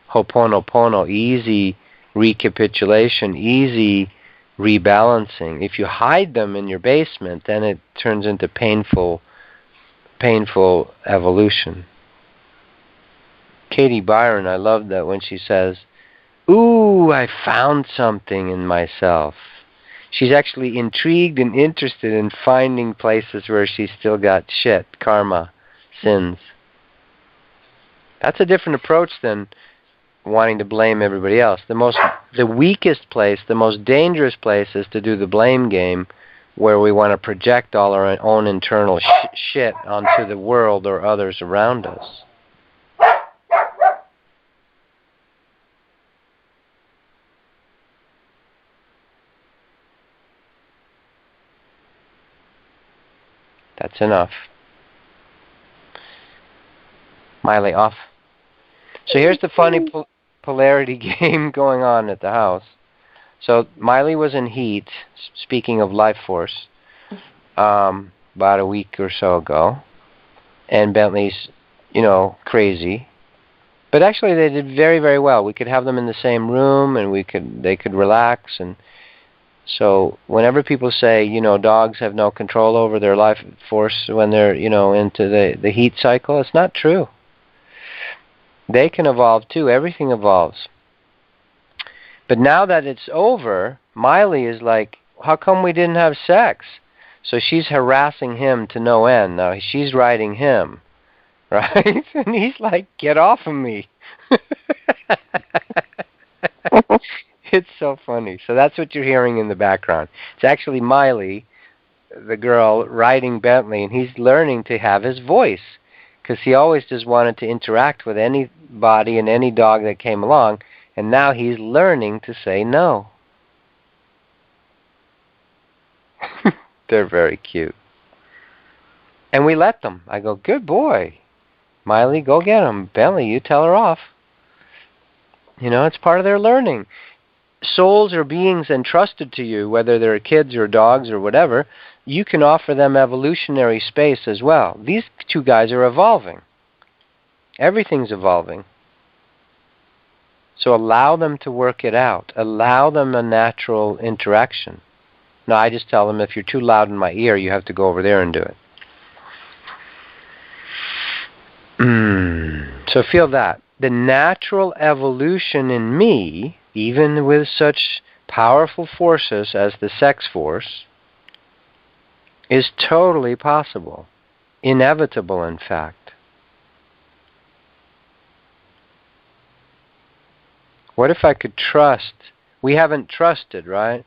ho'oponopono, easy recapitulation, easy rebalancing. If you hide them in your basement, then it turns into painful evolution. Katie Byron, I love that when she says, "Ooh, I found something in myself." She's actually intrigued and interested in finding places where she's still got shit, karma, sins. That's a different approach than wanting to blame everybody else. The weakest place, the most dangerous place is to do the blame game, where we want to project all our own internal shit onto the world or others around us. That's enough. Miley, off. So here's the funny polarity game going on at the house. So Miley was in heat, speaking of life force, about a week or so ago. And Bentley's, crazy. But actually they did very, very well. We could have them in the same room, and they could relax. And so whenever people say, dogs have no control over their life force when they're, into the heat cycle, it's not true. They can evolve too. Everything evolves. But now that it's over, Miley is like, how come we didn't have sex? So she's harassing him to no end. Now she's riding him, right? And he's like, get off of me. It's so funny. So that's what you're hearing in the background. It's actually Miley, the girl, riding Bentley, and he's learning to have his voice. Because he always just wanted to interact with anybody and any dog that came along, and now he's learning to say no. They're very cute. And we let them. I go, good boy. Miley, go get him. Bentley, you tell her off. It's part of their learning. Souls or beings entrusted to you, whether they're kids or dogs or whatever, you can offer them evolutionary space as well. These two guys are evolving. Everything's evolving. So allow them to work it out. Allow them a natural interaction. Now I just tell them, if you're too loud in my ear, you have to go over there and do it. So feel that. The natural evolution in me, even with such powerful forces as the sex force, is totally possible. Inevitable, in fact. What if I could trust? We haven't trusted, right?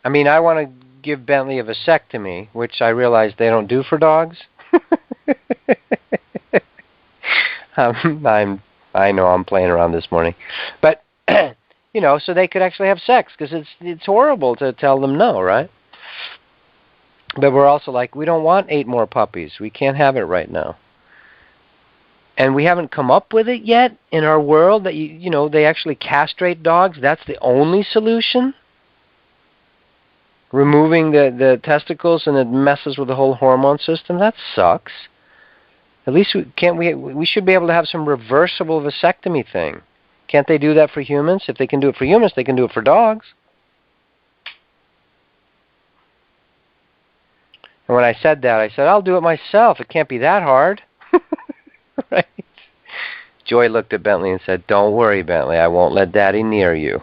I mean, I want to give Bentley a vasectomy, which I realize they don't do for dogs. I know I'm playing around this morning. But, so they could actually have sex, because it's horrible to tell them no, right? But we're also like, we don't want 8 more puppies. We can't have it right now. And we haven't come up with it yet in our world that, they actually castrate dogs. That's the only solution? Removing the testicles, and it messes with the whole hormone system? That sucks. At least we should be able to have some reversible vasectomy thing. Can't they do that for humans? If they can do it for humans, they can do it for dogs. And when I said that, I said, I'll do it myself. It can't be that hard. Right? Joy looked at Bentley and said, don't worry, Bentley. I won't let Daddy near you.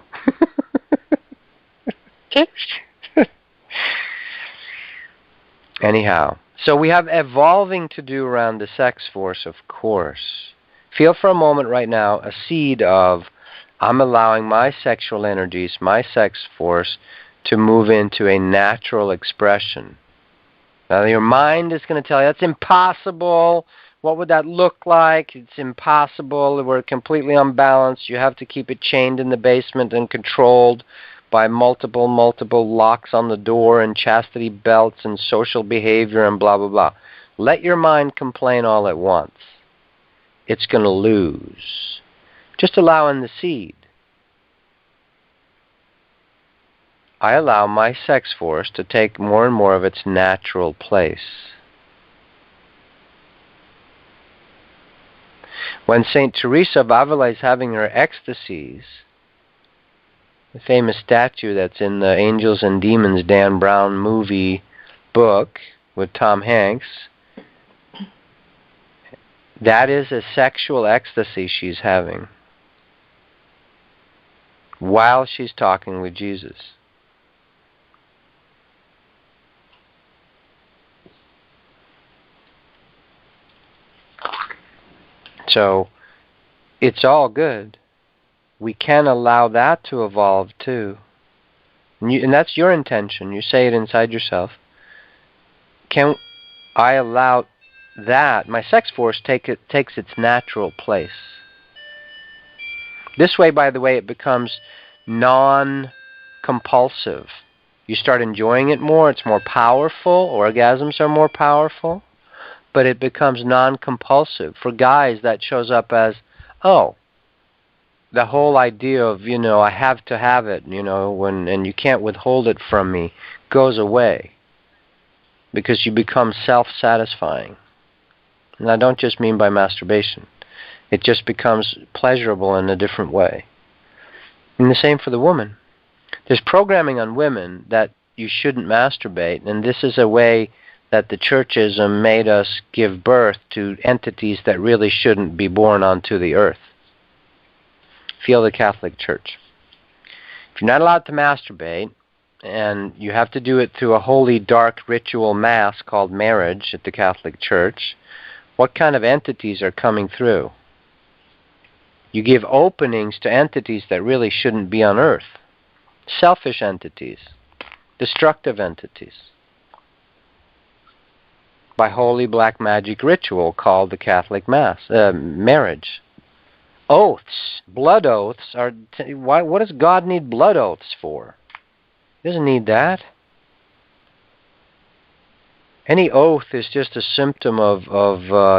Anyhow, so we have evolving to do around the sex force, of course. Feel for a moment right now a seed of, I'm allowing my sexual energies, my sex force, to move into a natural expression. Now your mind is going to tell you, that's impossible. What would that look like? It's impossible. We're completely unbalanced. You have to keep it chained in the basement and controlled by multiple locks on the door and chastity belts and social behavior and blah, blah, blah. Let your mind complain all at once. It's going to lose. Just allow in the seed. I allow my sex force to take more and more of its natural place. When St. Teresa of Avila is having her ecstasies, the famous statue that's in the Angels and Demons Dan Brown movie book with Tom Hanks, that is a sexual ecstasy she's having while she's talking with Jesus. So it's all good. We can allow that to evolve too. And that's your intention. You say it inside yourself. Can I allow that, my sex force, takes its natural place? This way, by the way, it becomes non-compulsive. You start enjoying it more. It's more powerful. Orgasms are more powerful. But it becomes non-compulsive. For guys, that shows up as, oh, the whole idea of, I have to have it, and you can't withhold it from me, goes away. Because you become self-satisfying. And I don't just mean by masturbation. It just becomes pleasurable in a different way. And the same for the woman. There's programming on women that you shouldn't masturbate, and this is a way that the churches made us give birth to entities that really shouldn't be born onto the earth. Feel the Catholic Church. If you're not allowed to masturbate, and you have to do it through a holy, dark ritual mass called marriage at the Catholic Church, what kind of entities are coming through? You give openings to entities that really shouldn't be on earth. Selfish entities. Destructive entities. By holy black magic ritual called the Catholic Mass, marriage. Oaths, blood oaths, what does God need blood oaths for? He doesn't need that. Any oath is just a symptom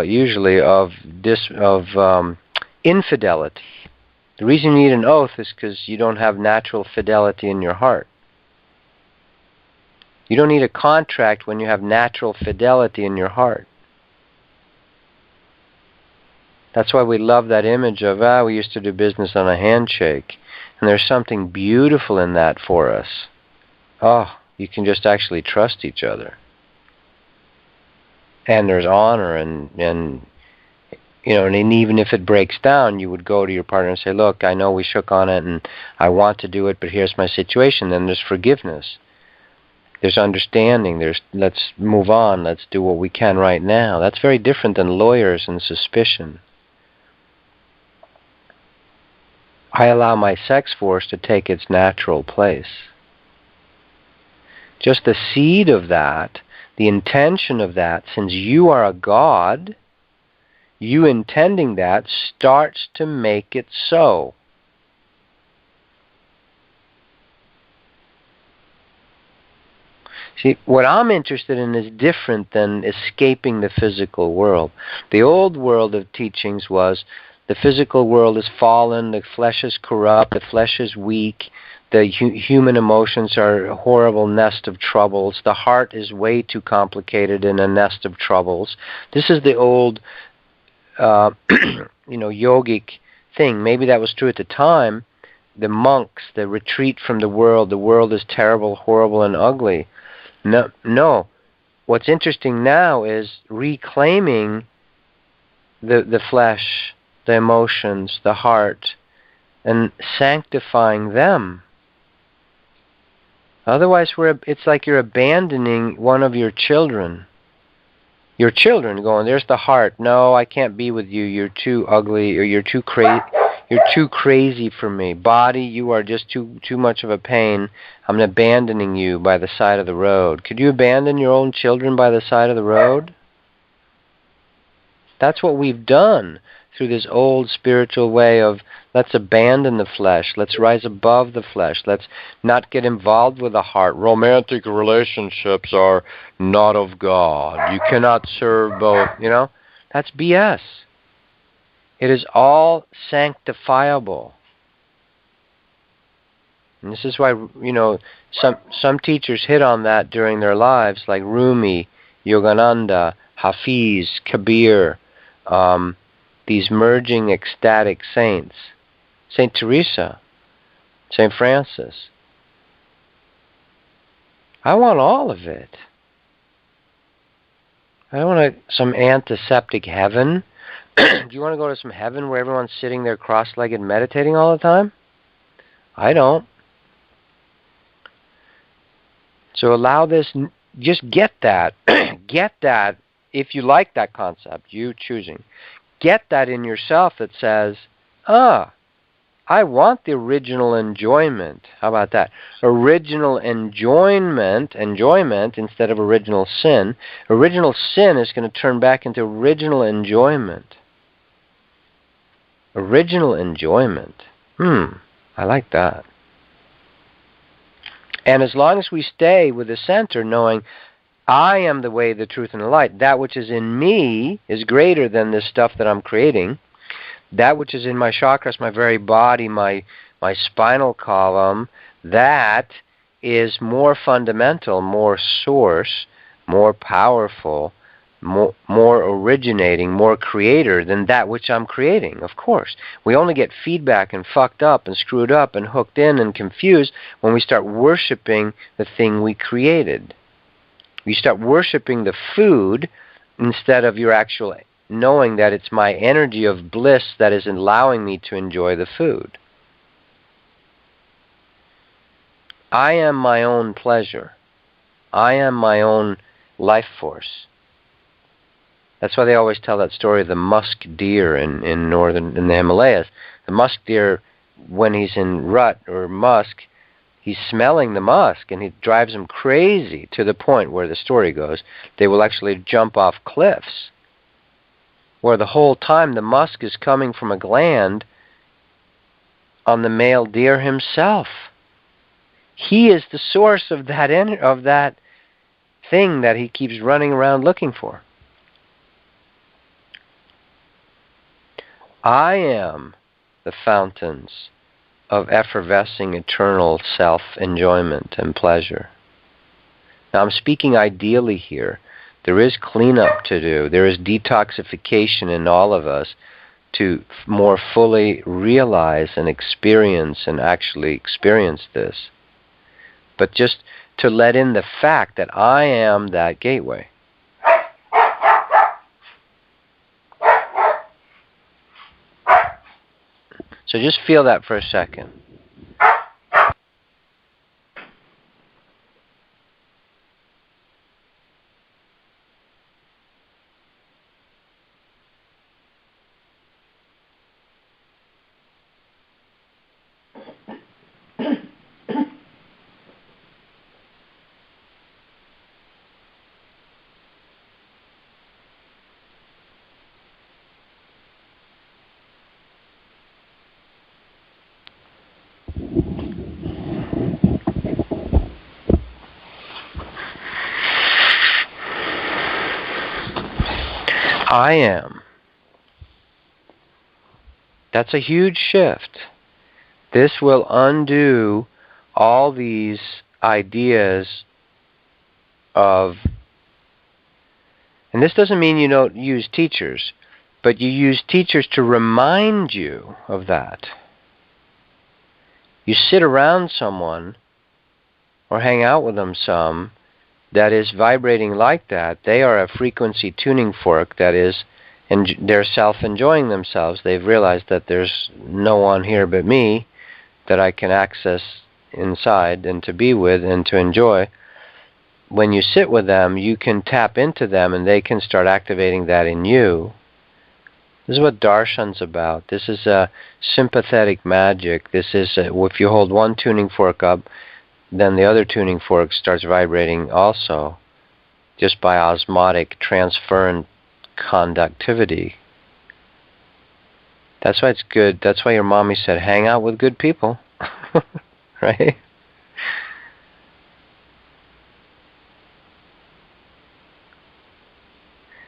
usually of infidelity. The reason you need an oath is because you don't have natural fidelity in your heart. You don't need a contract when you have natural fidelity in your heart. That's why we love that image of, we used to do business on a handshake. And there's something beautiful in that for us. Oh, you can just actually trust each other. And there's honor and even if it breaks down, you would go to your partner and say, look, I know we shook on it and I want to do it, but here's my situation. Then there's forgiveness. There's understanding. Let's move on. Let's do what we can right now. That's very different than lawyers and suspicion. I allow my sex force to take its natural place. Just the seed of that, the intention of that, since you are a God, you intending that starts to make it so. See, what I'm interested in is different than escaping the physical world. The old world of teachings was the physical world is fallen, the flesh is corrupt, the flesh is weak, the human emotions are a horrible nest of troubles, the heart is way too complicated in a nest of troubles. This is the old, yogic thing. Maybe that was true at the time. The monks, the retreat from the world is terrible, horrible, and ugly. No. What's interesting now is reclaiming the flesh, the emotions, the heart, and sanctifying them. Otherwise, it's like you're abandoning one of your children. Your children going, there's the heart. No, I can't be with you. You're too ugly, or you're too crazy. You're too crazy for me. Body, you are just too much of a pain. I'm abandoning you by the side of the road. Could you abandon your own children by the side of the road? That's what we've done through this old spiritual way of let's abandon the flesh, let's rise above the flesh, let's not get involved with the heart. Romantic relationships are not of God. You cannot serve both, That's BS. It is all sanctifiable. And this is why, some teachers hit on that during their lives, like Rumi, Yogananda, Hafiz, Kabir, these merging ecstatic saints, Saint Teresa, Saint Francis. I want all of it. I don't want some antiseptic heaven. Do you want to go to some heaven where everyone's sitting there cross-legged meditating all the time? I don't. So allow this, just get that. Get that, if you like that concept, you choosing. Get that in yourself that says, I want the original enjoyment. How about that? Original enjoyment instead of original sin. Original sin is going to turn back into original enjoyment. Original enjoyment. I like that. And as long as we stay with the center, knowing I am the way, the truth, and the light, that which is in me is greater than this stuff that I'm creating. That which is in my chakras, my very body, my spinal column, that is more fundamental, more source, more powerful, more originating, more creator than that which I'm creating, of course. We only get feedback and fucked up and screwed up and hooked in and confused when we start worshiping the thing we created. You start worshiping the food instead of your actual knowing that it's my energy of bliss that is allowing me to enjoy the food. I am my own pleasure. I am my own life force. That's why they always tell that story of the musk deer in the Himalayas. The musk deer, when he's in rut or musk, he's smelling the musk, and it drives him crazy to the point where the story goes, they will actually jump off cliffs, where the whole time the musk is coming from a gland on the male deer himself. He is the source of that thing that he keeps running around looking for. I am the fountains of effervescing eternal self-enjoyment and pleasure. Now I'm speaking ideally here. There is cleanup to do. There is detoxification in all of us to more fully realize and experience and actually experience this. But just to let in the fact that I am that gateway. So just feel that for a second. I am. That's a huge shift. This will undo all these ideas of, and this doesn't mean you don't use teachers, but you use teachers to remind you of that. You sit around someone or hang out with them some that is vibrating like that. They are a frequency tuning fork that is, and they're self-enjoying themselves. They've realized that there's no one here but me that I can access inside and to be with and to enjoy, when you sit with them, you can tap into them and they can start activating that in you. This is what darshan's about. This is a sympathetic magic. This is if you hold one tuning fork up, then the other tuning fork starts vibrating also, just by osmotic transferent conductivity. That's why it's good. That's why your mommy said, hang out with good people. Right?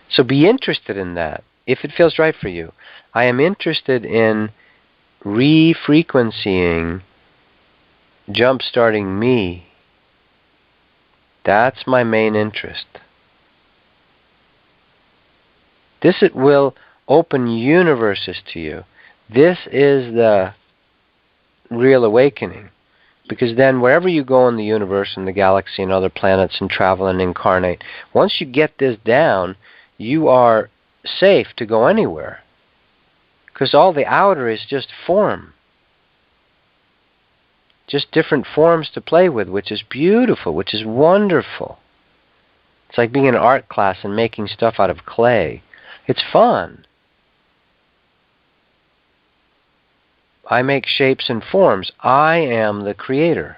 So be interested in that, if it feels right for you. I am interested in re-frequencying, jump-starting me. That's my main interest. This will open universes to you. This is the real awakening. Because then wherever you go in the universe and the galaxy and other planets and travel and incarnate, once you get this down, you are safe to go anywhere. Because all the outer is just form. Just different forms to play with, which is beautiful, which is wonderful. It's like being in an art class and making stuff out of clay. It's fun. I make shapes and forms. I am the creator.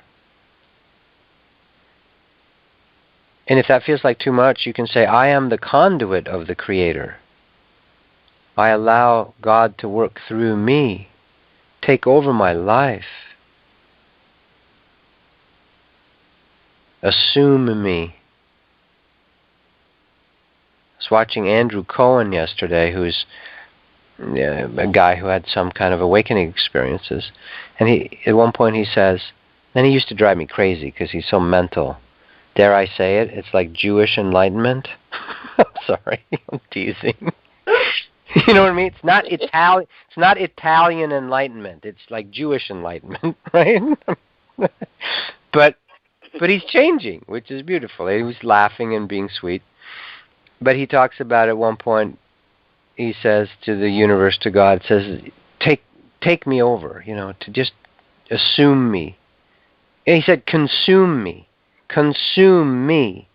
And if that feels like too much, you can say, I am the conduit of the creator. I allow God to work through me, take over my life. Assume me. I was watching Andrew Cohen yesterday, who's a guy who had some kind of awakening experiences. And at one point he says, and he used to drive me crazy because he's so mental. Dare I say it? It's like Jewish enlightenment. I'm sorry, I'm teasing. You know what I mean? It's not Italian enlightenment. It's like Jewish enlightenment, right? But he's changing, which is beautiful. He was laughing and being sweet. But he talks about at one point, he says to the universe, to God, says, take me over, to just assume me. And he said, consume me. Consume me.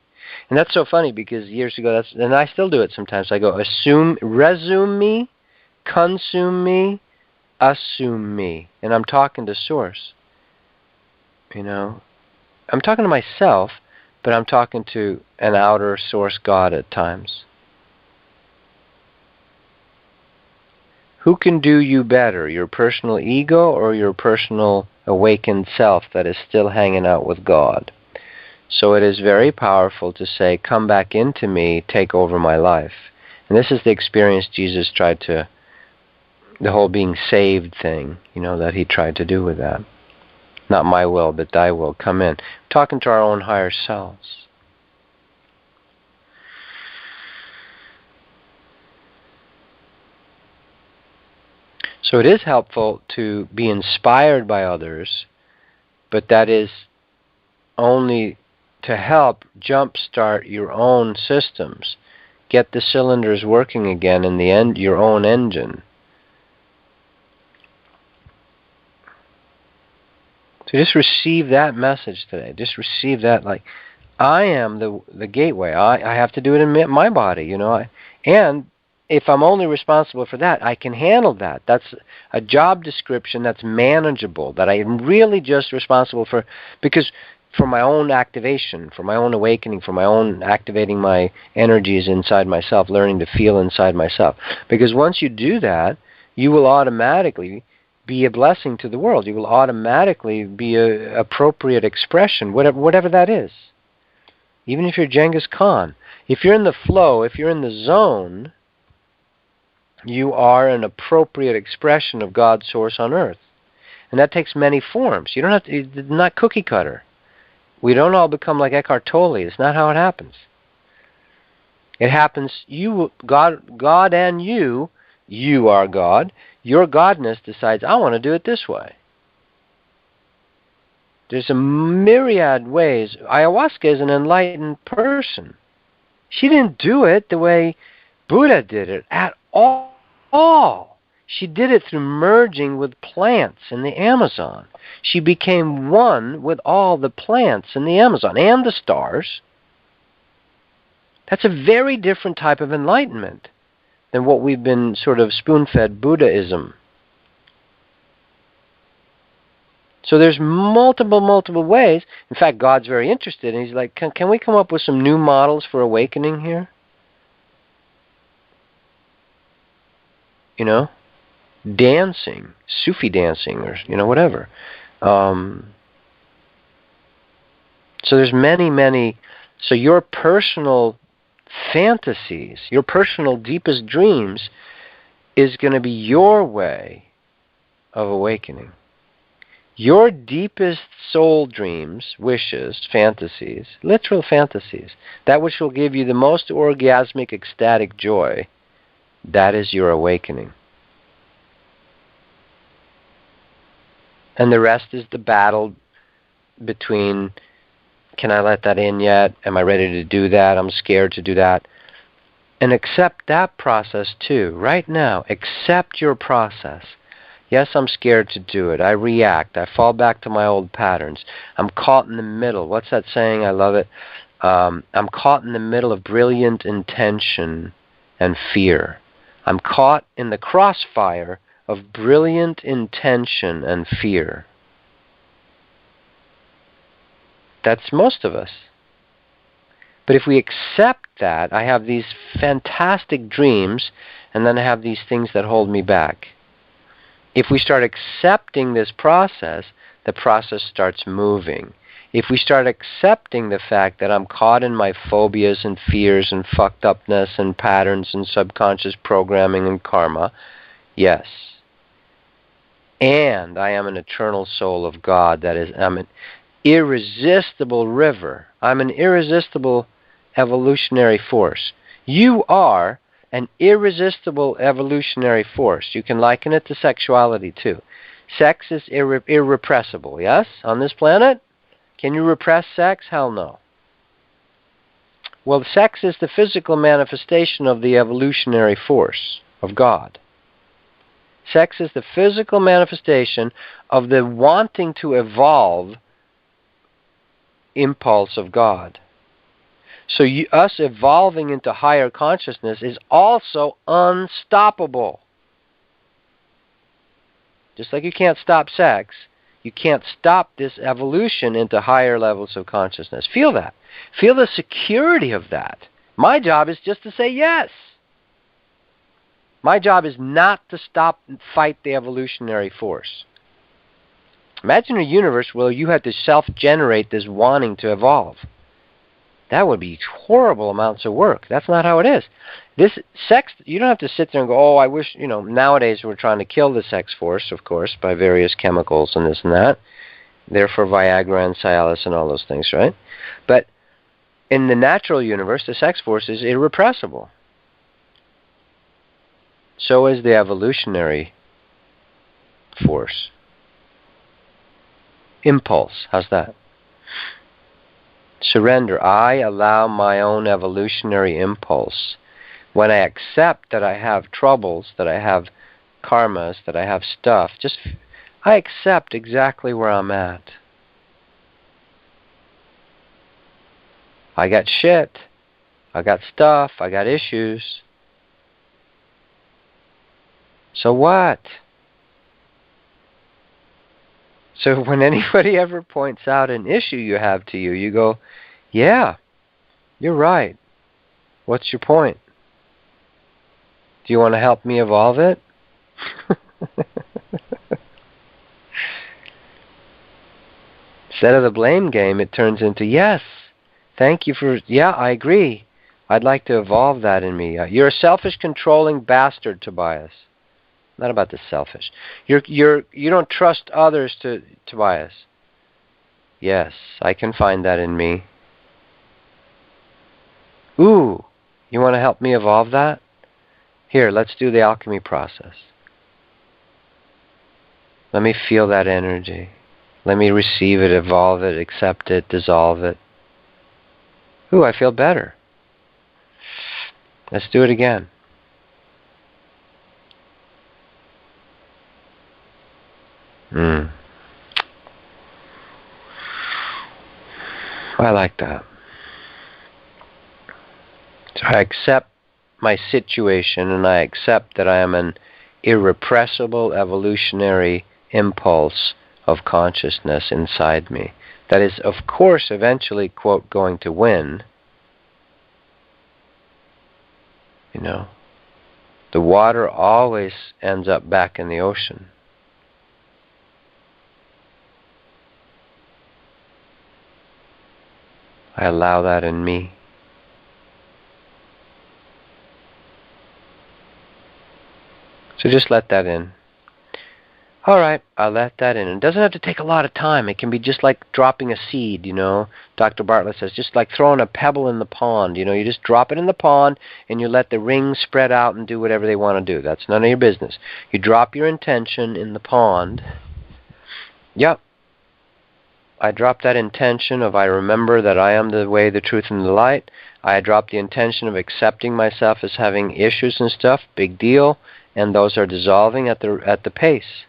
And that's so funny because years ago, and I still do it sometimes. I go, resume me, consume me, assume me. And I'm talking to Source. I'm talking to myself, but I'm talking to an outer Source God at times. Who can do you better, your personal ego or your personal awakened self that is still hanging out with God? So it is very powerful to say, come back into me, take over my life. And this is the experience Jesus tried to, the whole being saved thing, that he tried to do with that. Not my will, but thy will. Come in. Talking to our own higher selves. So it is helpful to be inspired by others, but that is only to help jumpstart your own systems. Get the cylinders working again in the end, your own engine. So just receive that message today. Just receive that, like, I am the gateway. I have to do it in my body, and if I'm only responsible for that, I can handle that. That's a job description that's manageable, that I am really just responsible for, because for my own activation, for my own awakening, for my own activating my energies inside myself, learning to feel inside myself. Because once you do that, you will automatically be a blessing to the world. You will automatically be an appropriate expression, whatever that is. Even if you're Genghis Khan. If you're in the flow, if you're in the zone, you are an appropriate expression of God's source on earth. And that takes many forms. You don't have to, it's not cookie cutter. We don't all become like Eckhart Tolle. It's not how it happens. It happens, God and you are God. Your Godness decides, I want to do it this way. There's a myriad ways. Ayahuasca is an enlightened person. She didn't do it the way Buddha did it at all. She did it through merging with plants in the Amazon. She became one with all the plants in the Amazon and the stars. That's a very different type of enlightenment than what we've been sort of spoon-fed Buddhism. So there's multiple ways. In fact, God's very interested, and he's like, can we come up with some new models for awakening here? You know? Dancing, Sufi dancing, or, whatever. So there's many. So your personal fantasies, your personal deepest dreams is going to be your way of awakening. Your deepest soul dreams, wishes, fantasies, literal fantasies, that which will give you the most orgasmic, ecstatic joy, that is your awakening. And the rest is the battle between, can I let that in yet? Am I ready to do that? I'm scared to do that. And accept that process too. Right now, accept your process. Yes, I'm scared to do it. I react. I fall back to my old patterns. I'm caught in the middle. What's that saying? I love it. I'm caught in the middle of brilliant intention and fear. I'm caught in the crossfire of brilliant intention and fear. That's most of us. But if we accept that, I have these fantastic dreams, and then I have these things that hold me back. If we start accepting this process, the process starts moving. If we start accepting the fact that I'm caught in my phobias and fears and fucked upness and patterns and subconscious programming and karma, yes. And I am an eternal soul of God. That is, I'm an irresistible river. I'm an irresistible evolutionary force. You are an irresistible evolutionary force. You can liken it to sexuality too. Sex is irrepressible, yes? On this planet? Can you repress sex? Hell no. Well, sex is the physical manifestation of the evolutionary force of God. Sex is the physical manifestation of the wanting to evolve impulse of God. So us evolving into higher consciousness is also unstoppable. Just like you can't stop sex, you can't stop this evolution into higher levels of consciousness. Feel that. Feel the security of that. My job is just to say yes. My job is not to stop and fight the evolutionary force. Imagine a universe where you had to self-generate this wanting to evolve. That would be horrible amounts of work. That's not how it is. This sex, you don't have to sit there and go, oh, I wish, nowadays we're trying to kill the sex force, of course, by various chemicals and this and that. Therefore, Viagra and Cialis and all those things, right? But in the natural universe, the sex force is irrepressible. So is the evolutionary force. Impulse, how's that? Surrender. I allow my own evolutionary impulse. When I accept that I have troubles, that I have karmas, that I have stuff, I accept exactly where I'm at. I got shit. I got stuff. I got issues. So what? So when anybody ever points out an issue you have to you, you go, yeah, you're right. What's your point? Do you want to help me evolve it? Instead of the blame game, it turns into, yes, thank you for, yeah, I agree. I'd like to evolve that in me. You're a selfish, controlling bastard, Tobias. Not about the selfish. You don't trust others, Tobias. Yes, I can find that in me. Ooh, you want to help me evolve that? Here, let's do the alchemy process. Let me feel that energy. Let me receive it, evolve it, accept it, dissolve it. Ooh, I feel better. Let's do it again. I like that. So I accept my situation, and I accept that I am an irrepressible evolutionary impulse of consciousness inside me. That is, of course, eventually, quote, going to win. You know, the water always ends up back in the ocean. I allow that in me. So just let that in. All right, I'll let that in. It doesn't have to take a lot of time. It can be just like dropping a seed, you know. Dr. Bartlett says, just like throwing a pebble in the pond. You know, you just drop it in the pond, and you let the rings spread out and do whatever they want to do. That's none of your business. You drop your intention in the pond. Yep. I drop that intention of I remember that I am the way, the truth, and the light. I drop the intention of accepting myself as having issues and stuff. Big deal. And those are dissolving at the pace.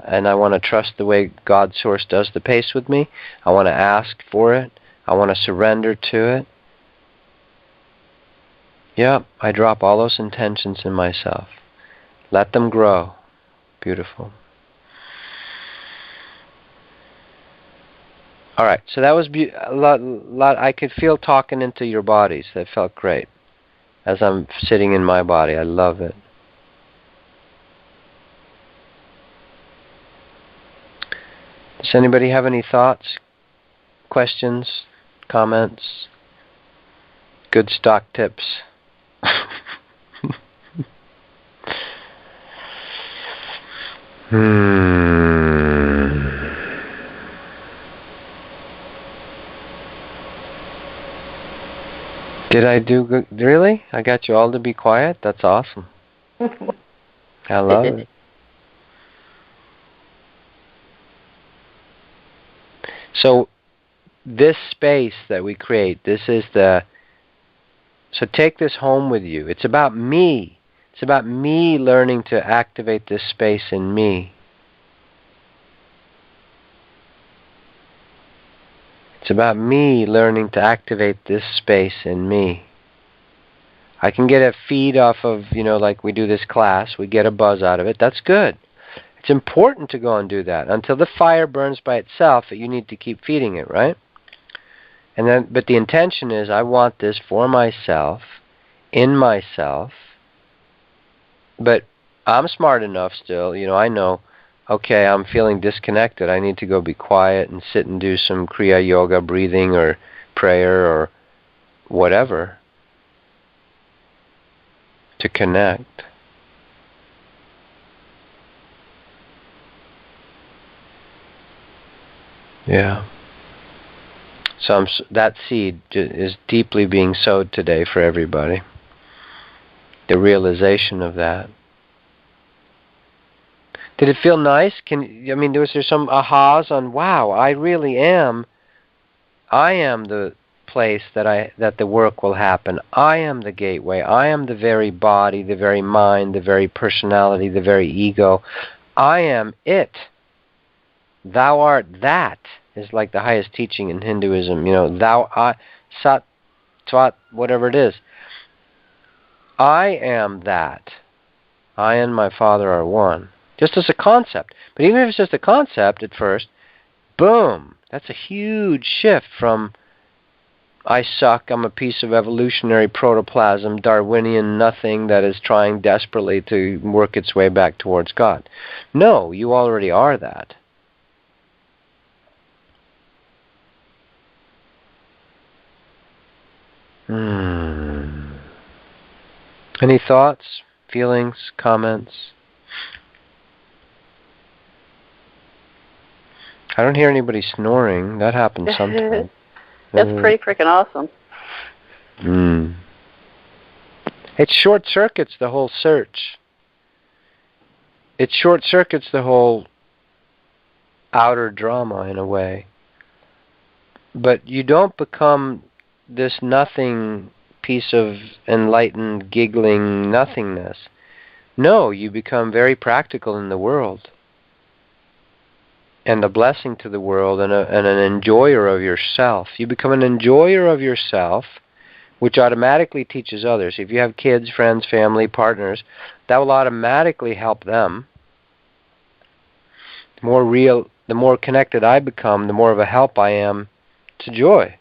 And I want to trust the way God Source does the pace with me. I want to ask for it. I want to surrender to it. Yep, I drop all those intentions in myself. Let them grow. Beautiful. All right, so that was a lot. I could feel talking into your bodies. That felt great. As I'm sitting in my body, I love it. Does anybody have any thoughts, questions, comments, good stock tips? Did I do good? Really? I got you all to be quiet? That's awesome. I love it. So this space that we create, so take this home with you. It's about me. It's about me learning to activate this space in me. It's about me learning to activate this space in me. I can get a feed off of, like we do this class, we get a buzz out of it. That's good. It's important to go and do that. Until the fire burns by itself, you need to keep feeding it, right? But the intention is, I want this for myself, in myself. But I'm smart enough still, I know, okay, I'm feeling disconnected. I need to go be quiet and sit and do some Kriya Yoga, breathing or prayer or whatever to connect. Yeah. So that seed is deeply being sowed today for everybody. The realization of that. Did it feel nice? Was there some ahas on, wow, I am the place that the work will happen. I am the gateway. I am the very body, the very mind, the very personality, the very ego. I am it. Thou art that is like the highest teaching in Hinduism. Thou, Sat, Twat, whatever it is. I am that. I and my Father are one. Just as a concept. But even if it's just a concept at first, boom, that's a huge shift from I suck, I'm a piece of evolutionary protoplasm, Darwinian nothing that is trying desperately to work its way back towards God. No, you already are that. Any thoughts, feelings, comments? I don't hear anybody snoring. That happens sometimes. That's pretty freaking awesome. It short circuits the whole search. It short circuits the whole outer drama in a way. But you don't become this nothing piece of enlightened, giggling nothingness. No, you become very practical in the world. and a blessing to the world, and an enjoyer of yourself. You become an enjoyer of yourself, which automatically teaches others. If you have kids, friends, family, partners, that will automatically help them. The more real, the more connected I become, the more of a help I am to Joy,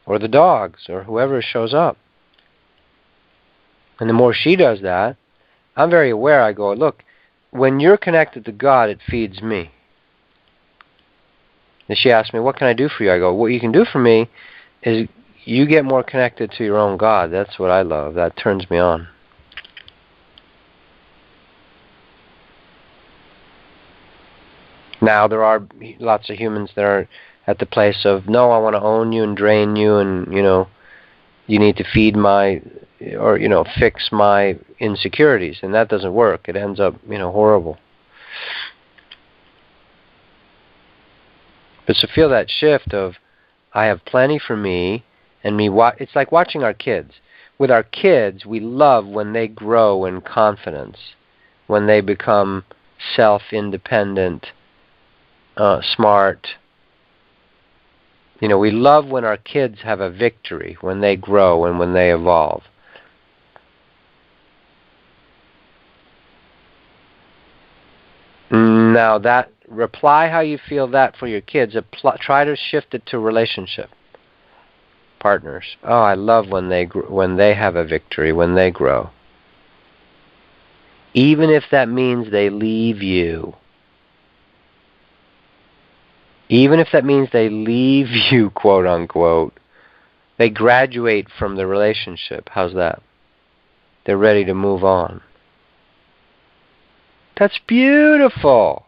or the dogs, or whoever shows up. And the more she does that, I'm very aware. I go, look, when you're connected to God, it feeds me. And she asked me, what can I do for you? I go, what you can do for me is you get more connected to your own God. That's what I love. That turns me on. Now, there are lots of humans that are at the place of, no, I want to own you and drain you, and, you need to feed my, or, fix my insecurities. And that doesn't work. It ends up, horrible. But to feel that shift of, I have plenty for me, and it's like watching our kids. With our kids, we love when they grow in confidence, when they become self-independent, smart. We love when our kids have a victory, when they grow and when they evolve. Now, reply how you feel that for your kids. Try to shift it to relationship partners. Oh, I love when they have a victory, when they grow. Even if that means they leave you. Even if that means they leave you, quote unquote, they graduate from the relationship. How's that? They're ready to move on. That's beautiful.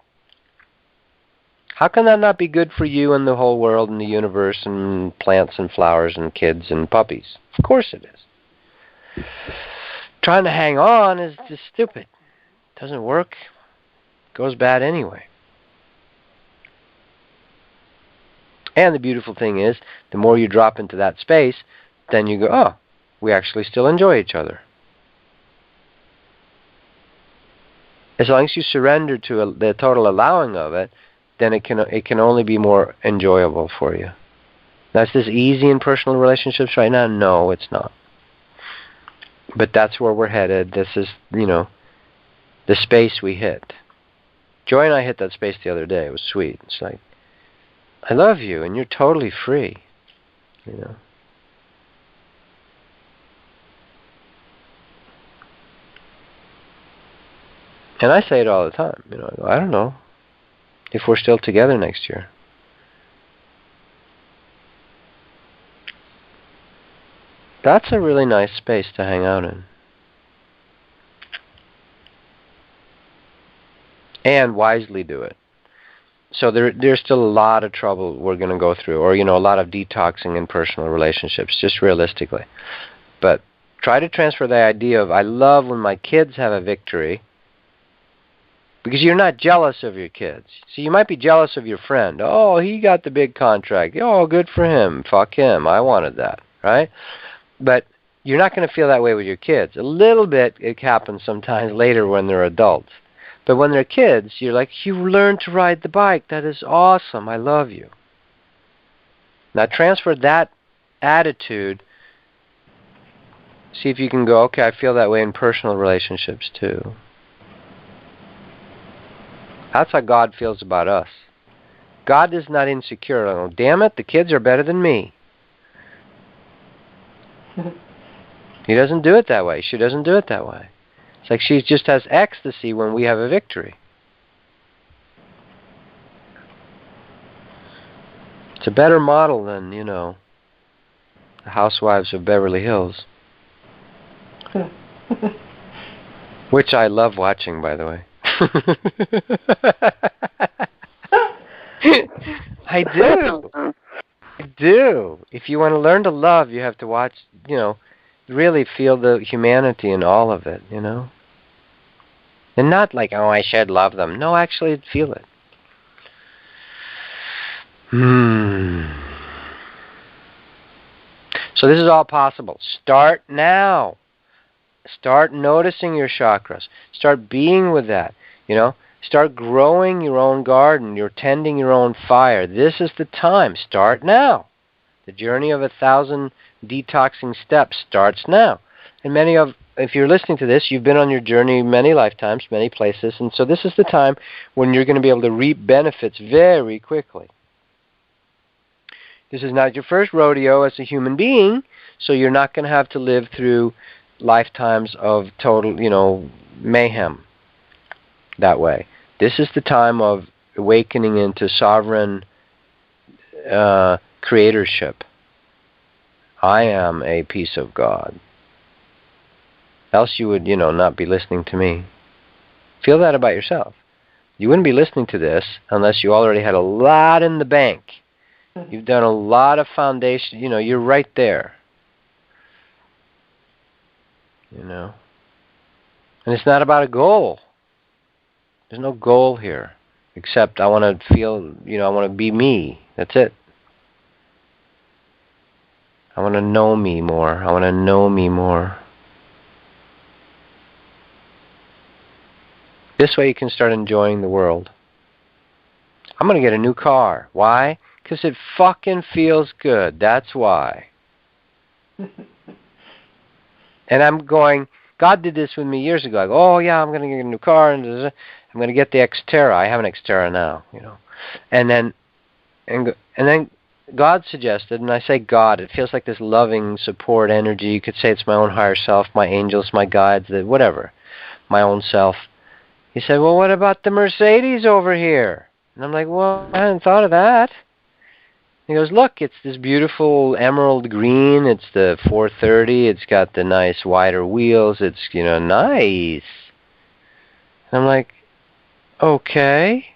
How can that not be good for you and the whole world and the universe and plants and flowers and kids and puppies? Of course it is. Trying to hang on is just stupid. Doesn't work. Goes bad anyway. And the beautiful thing is, the more you drop into that space, then you go, oh, we actually still enjoy each other. As long as you surrender to the total allowing of it, then it can only be more enjoyable for you. Now, is this easy in personal relationships right now? No, it's not. But that's where we're headed. This is, the space we hit. Joy and I hit that space the other day. It was sweet. It's like, I love you, and you're totally free. And I say it all the time. I don't know if we're still together next year. That's a really nice space to hang out in. And wisely do it. So there's still a lot of trouble we're going to go through, or, a lot of detoxing in personal relationships, just realistically. But try to transfer the idea of, I love when my kids have a victory, because you're not jealous of your kids. See, you might be jealous of your friend. Oh, he got the big contract. Oh, good for him. Fuck him. I wanted that, right? But you're not going to feel that way with your kids. A little bit, it happens sometimes later when they're adults. But when they're kids, you're like, you learned to ride the bike. That is awesome. I love you. Now transfer that attitude. See if you can go, okay, I feel that way in personal relationships too. That's how God feels about us. God is not insecure. Oh, damn it, the kids are better than me. He doesn't do it that way. She doesn't do it that way. It's like she just has ecstasy when we have a victory. It's a better model than, the Housewives of Beverly Hills. Which I love watching, by the way. I do. I do. If you want to learn to love, you have to watch, really feel the humanity in all of it, And not like, oh, I should love them. No, actually feel it. So this is all possible. Start now. Start noticing your chakras. Start being with that. Start growing your own garden. You're tending your own fire. This is the time. Start now. The journey of 1,000 detoxing steps starts now. And if you're listening to this, you've been on your journey many lifetimes, many places, and so this is the time when you're going to be able to reap benefits very quickly. This is not your first rodeo as a human being, so you're not going to have to live through lifetimes of total, mayhem that way. This is the time of awakening into sovereign creatorship. I am a piece of God. Else you would, not be listening to me. Feel that about yourself. You wouldn't be listening to this unless you already had a lot in the bank. You've done a lot of foundation. You're right there. And it's not about a goal. There's no goal here, except I want to feel, I want to be me. That's it. I want to know me more. I want to know me more. This way you can start enjoying the world. I'm going to get a new car. Why? Because it fucking feels good. That's why. And I'm going, God did this with me years ago. I go, oh yeah, I'm going to get a new car, and I'm going to get the Xterra. I have an Xterra now, And then God suggested, and I say God, it feels like this loving support energy. You could say it's my own higher self, my angels, my guides, whatever, my own self. He said, well, what about the Mercedes over here? And I'm like, well, I hadn't thought of that. He goes, look, it's this beautiful emerald green. It's the 430. It's got the nice wider wheels. It's, nice. And I'm like, okay.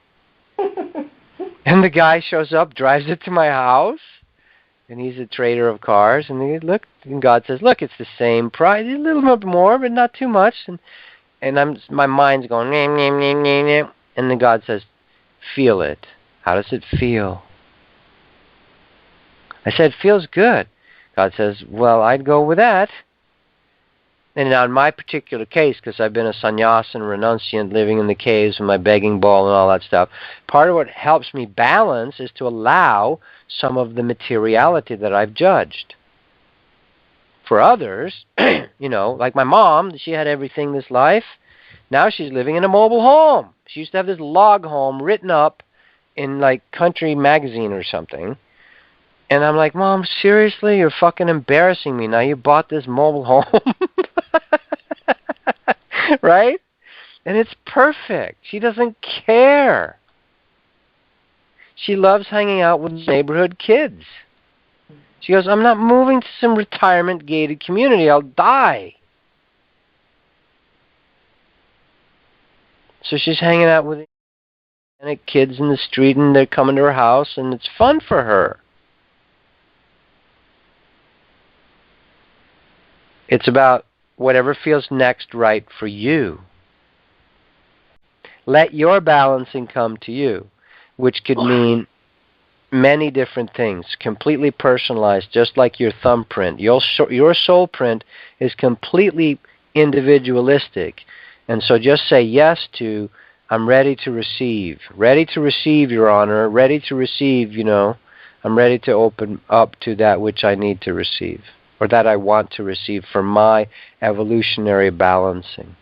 And the guy shows up, drives it to my house, and he's a trader of cars. And God says, look, it's the same price, a little bit more, but not too much. And my mind's going, nah, nah, nah, nah, nah. And then God says, feel it. How does it feel? I said, feels good. God says, well, I'd go with that. And now in my particular case, because I've been a sannyasin renunciant living in the caves with my begging bowl and all that stuff, part of what helps me balance is to allow some of the materiality that I've judged. For others, like my mom, she had everything this life. Now she's living in a mobile home. She used to have this log home written up in like Country Magazine or something. And I'm like, Mom, seriously? You're fucking embarrassing me. Now you bought this mobile home. Right? And it's perfect. She doesn't care. She loves hanging out with neighborhood kids. She goes, I'm not moving to some retirement gated community. I'll die. So she's hanging out with kids in the street, and they're coming to her house, and it's fun for her. It's about whatever feels next right for you. Let your balancing come to you, which could mean many different things, completely personalized, just like your thumbprint. Your soul print is completely individualistic. And so just say yes to, I'm ready to receive. Ready to receive, Your Honor. Ready to receive, I'm ready to open up to that which I need to receive, or that I want to receive for my evolutionary balancing.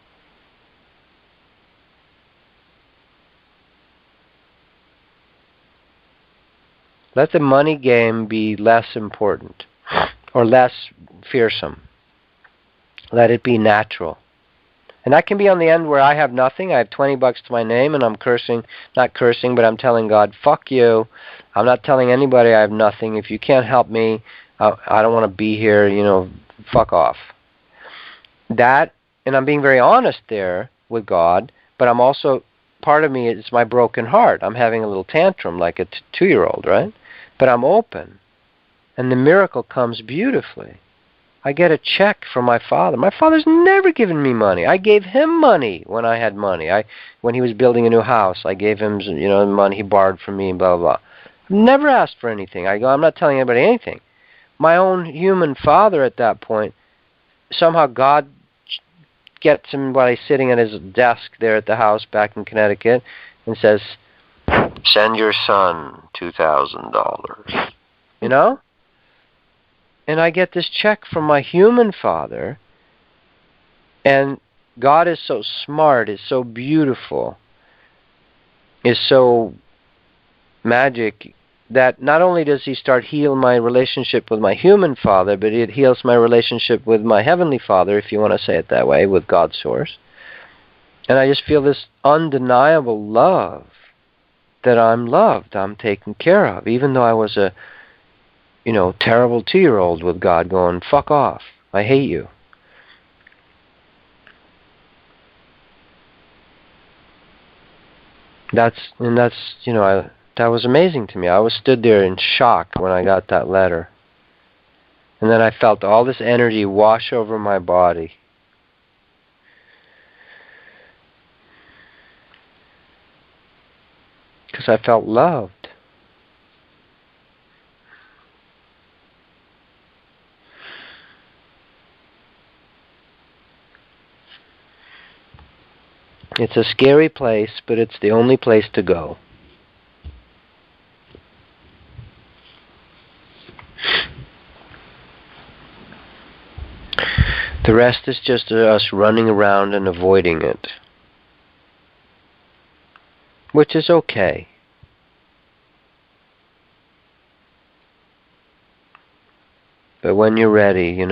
Let the money game be less important or less fearsome. Let it be natural. And that can be on the end where I have nothing. I have $20 to my name, and I'm cursing, not cursing, but I'm telling God, fuck you. I'm not telling anybody I have nothing. If you can't help me, I don't want to be here, fuck off. That, and I'm being very honest there with God, but I'm also, part of me is my broken heart. I'm having a little tantrum like a 2-year-old, right? But I'm open, and the miracle comes beautifully. I get a check from my father. My father's never given me money. I gave him money when I had money. When he was building a new house, I gave him, money he borrowed from me, and blah, blah, blah. I've never asked for anything. I'm not telling anybody anything. My own human father at that point, somehow God gets him while he's sitting at his desk there at the house back in Connecticut and says, "Send your son $2,000. You know? And I get this check from my human father, and God is so smart, is so beautiful, is so magic, that not only does he start heal my relationship with my human father, but it heals my relationship with my heavenly father, if you want to say it that way, with God's source. And I just feel this undeniable love, that I'm loved, I'm taken care of, even though I was a, terrible 2-year-old with God going, fuck off, I hate you. That was amazing to me. I was stood there in shock when I got that letter. And then I felt all this energy wash over my body. Because I felt loved. It's a scary place, but it's the only place to go. The rest is just us running around and avoiding it, which is okay. But when you're ready,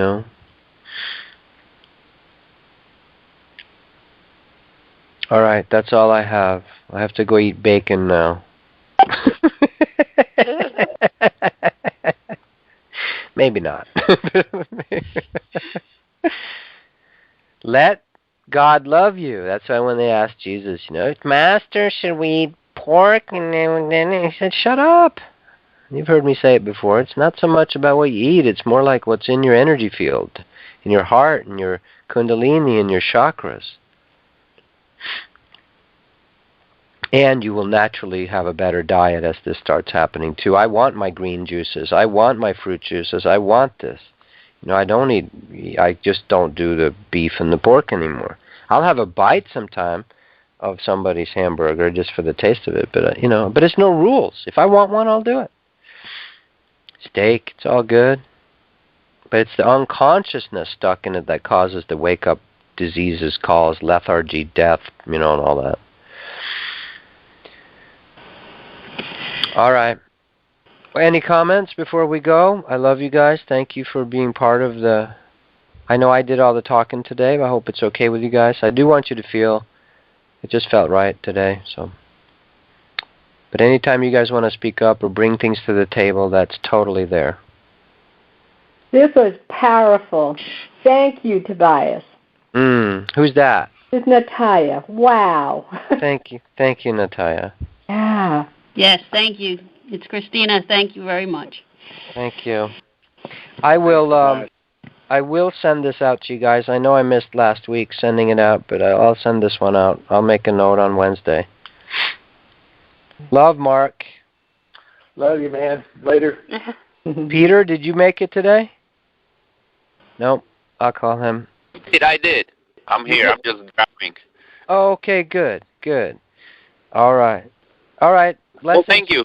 All right, that's all I have. I have to go eat bacon now. Maybe not. Let God love you. That's why when they asked Jesus, Master, should we eat pork? And then he said, shut up. You've heard me say it before. It's not so much about what you eat. It's more like what's in your energy field, in your heart, in your kundalini, in your chakras. And you will naturally have a better diet as this starts happening too. I want my green juices. I want my fruit juices. I want this. I just don't do the beef and the pork anymore. I'll have a bite sometime of somebody's hamburger just for the taste of it, but but it's no rules. If I want one, I'll do it. Steak, it's all good. But it's the unconsciousness stuck in it that causes the wake-up diseases, calls, lethargy, death, and all that. All right. Any comments before we go? I love you guys. Thank you for being part of the... I know I did all the talking today, but I hope it's okay with you guys. I do want you to feel... It just felt right today, so... But anytime you guys want to speak up or bring things to the table, that's totally there. This was powerful. Thank you, Tobias. Who's that? It's Natalia. Wow. Thank you, Natalia. Yeah. Yes, thank you. It's Christina. Thank you very much. Thank you. I will send this out to you guys. I know I missed last week sending it out, but I'll send this one out. I'll make a note on Wednesday. Love, Mark. Love you, man. Later. Peter, did you make it today? Nope. I'll call him. I did. I'm here. I'm just driving. Oh, okay, good. All right. Well, thank you.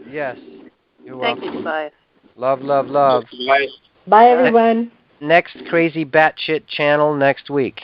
Yes. You're welcome. Thank you, Tobias. Love, love, love. Bye, everyone. Next crazy batshit channel next week.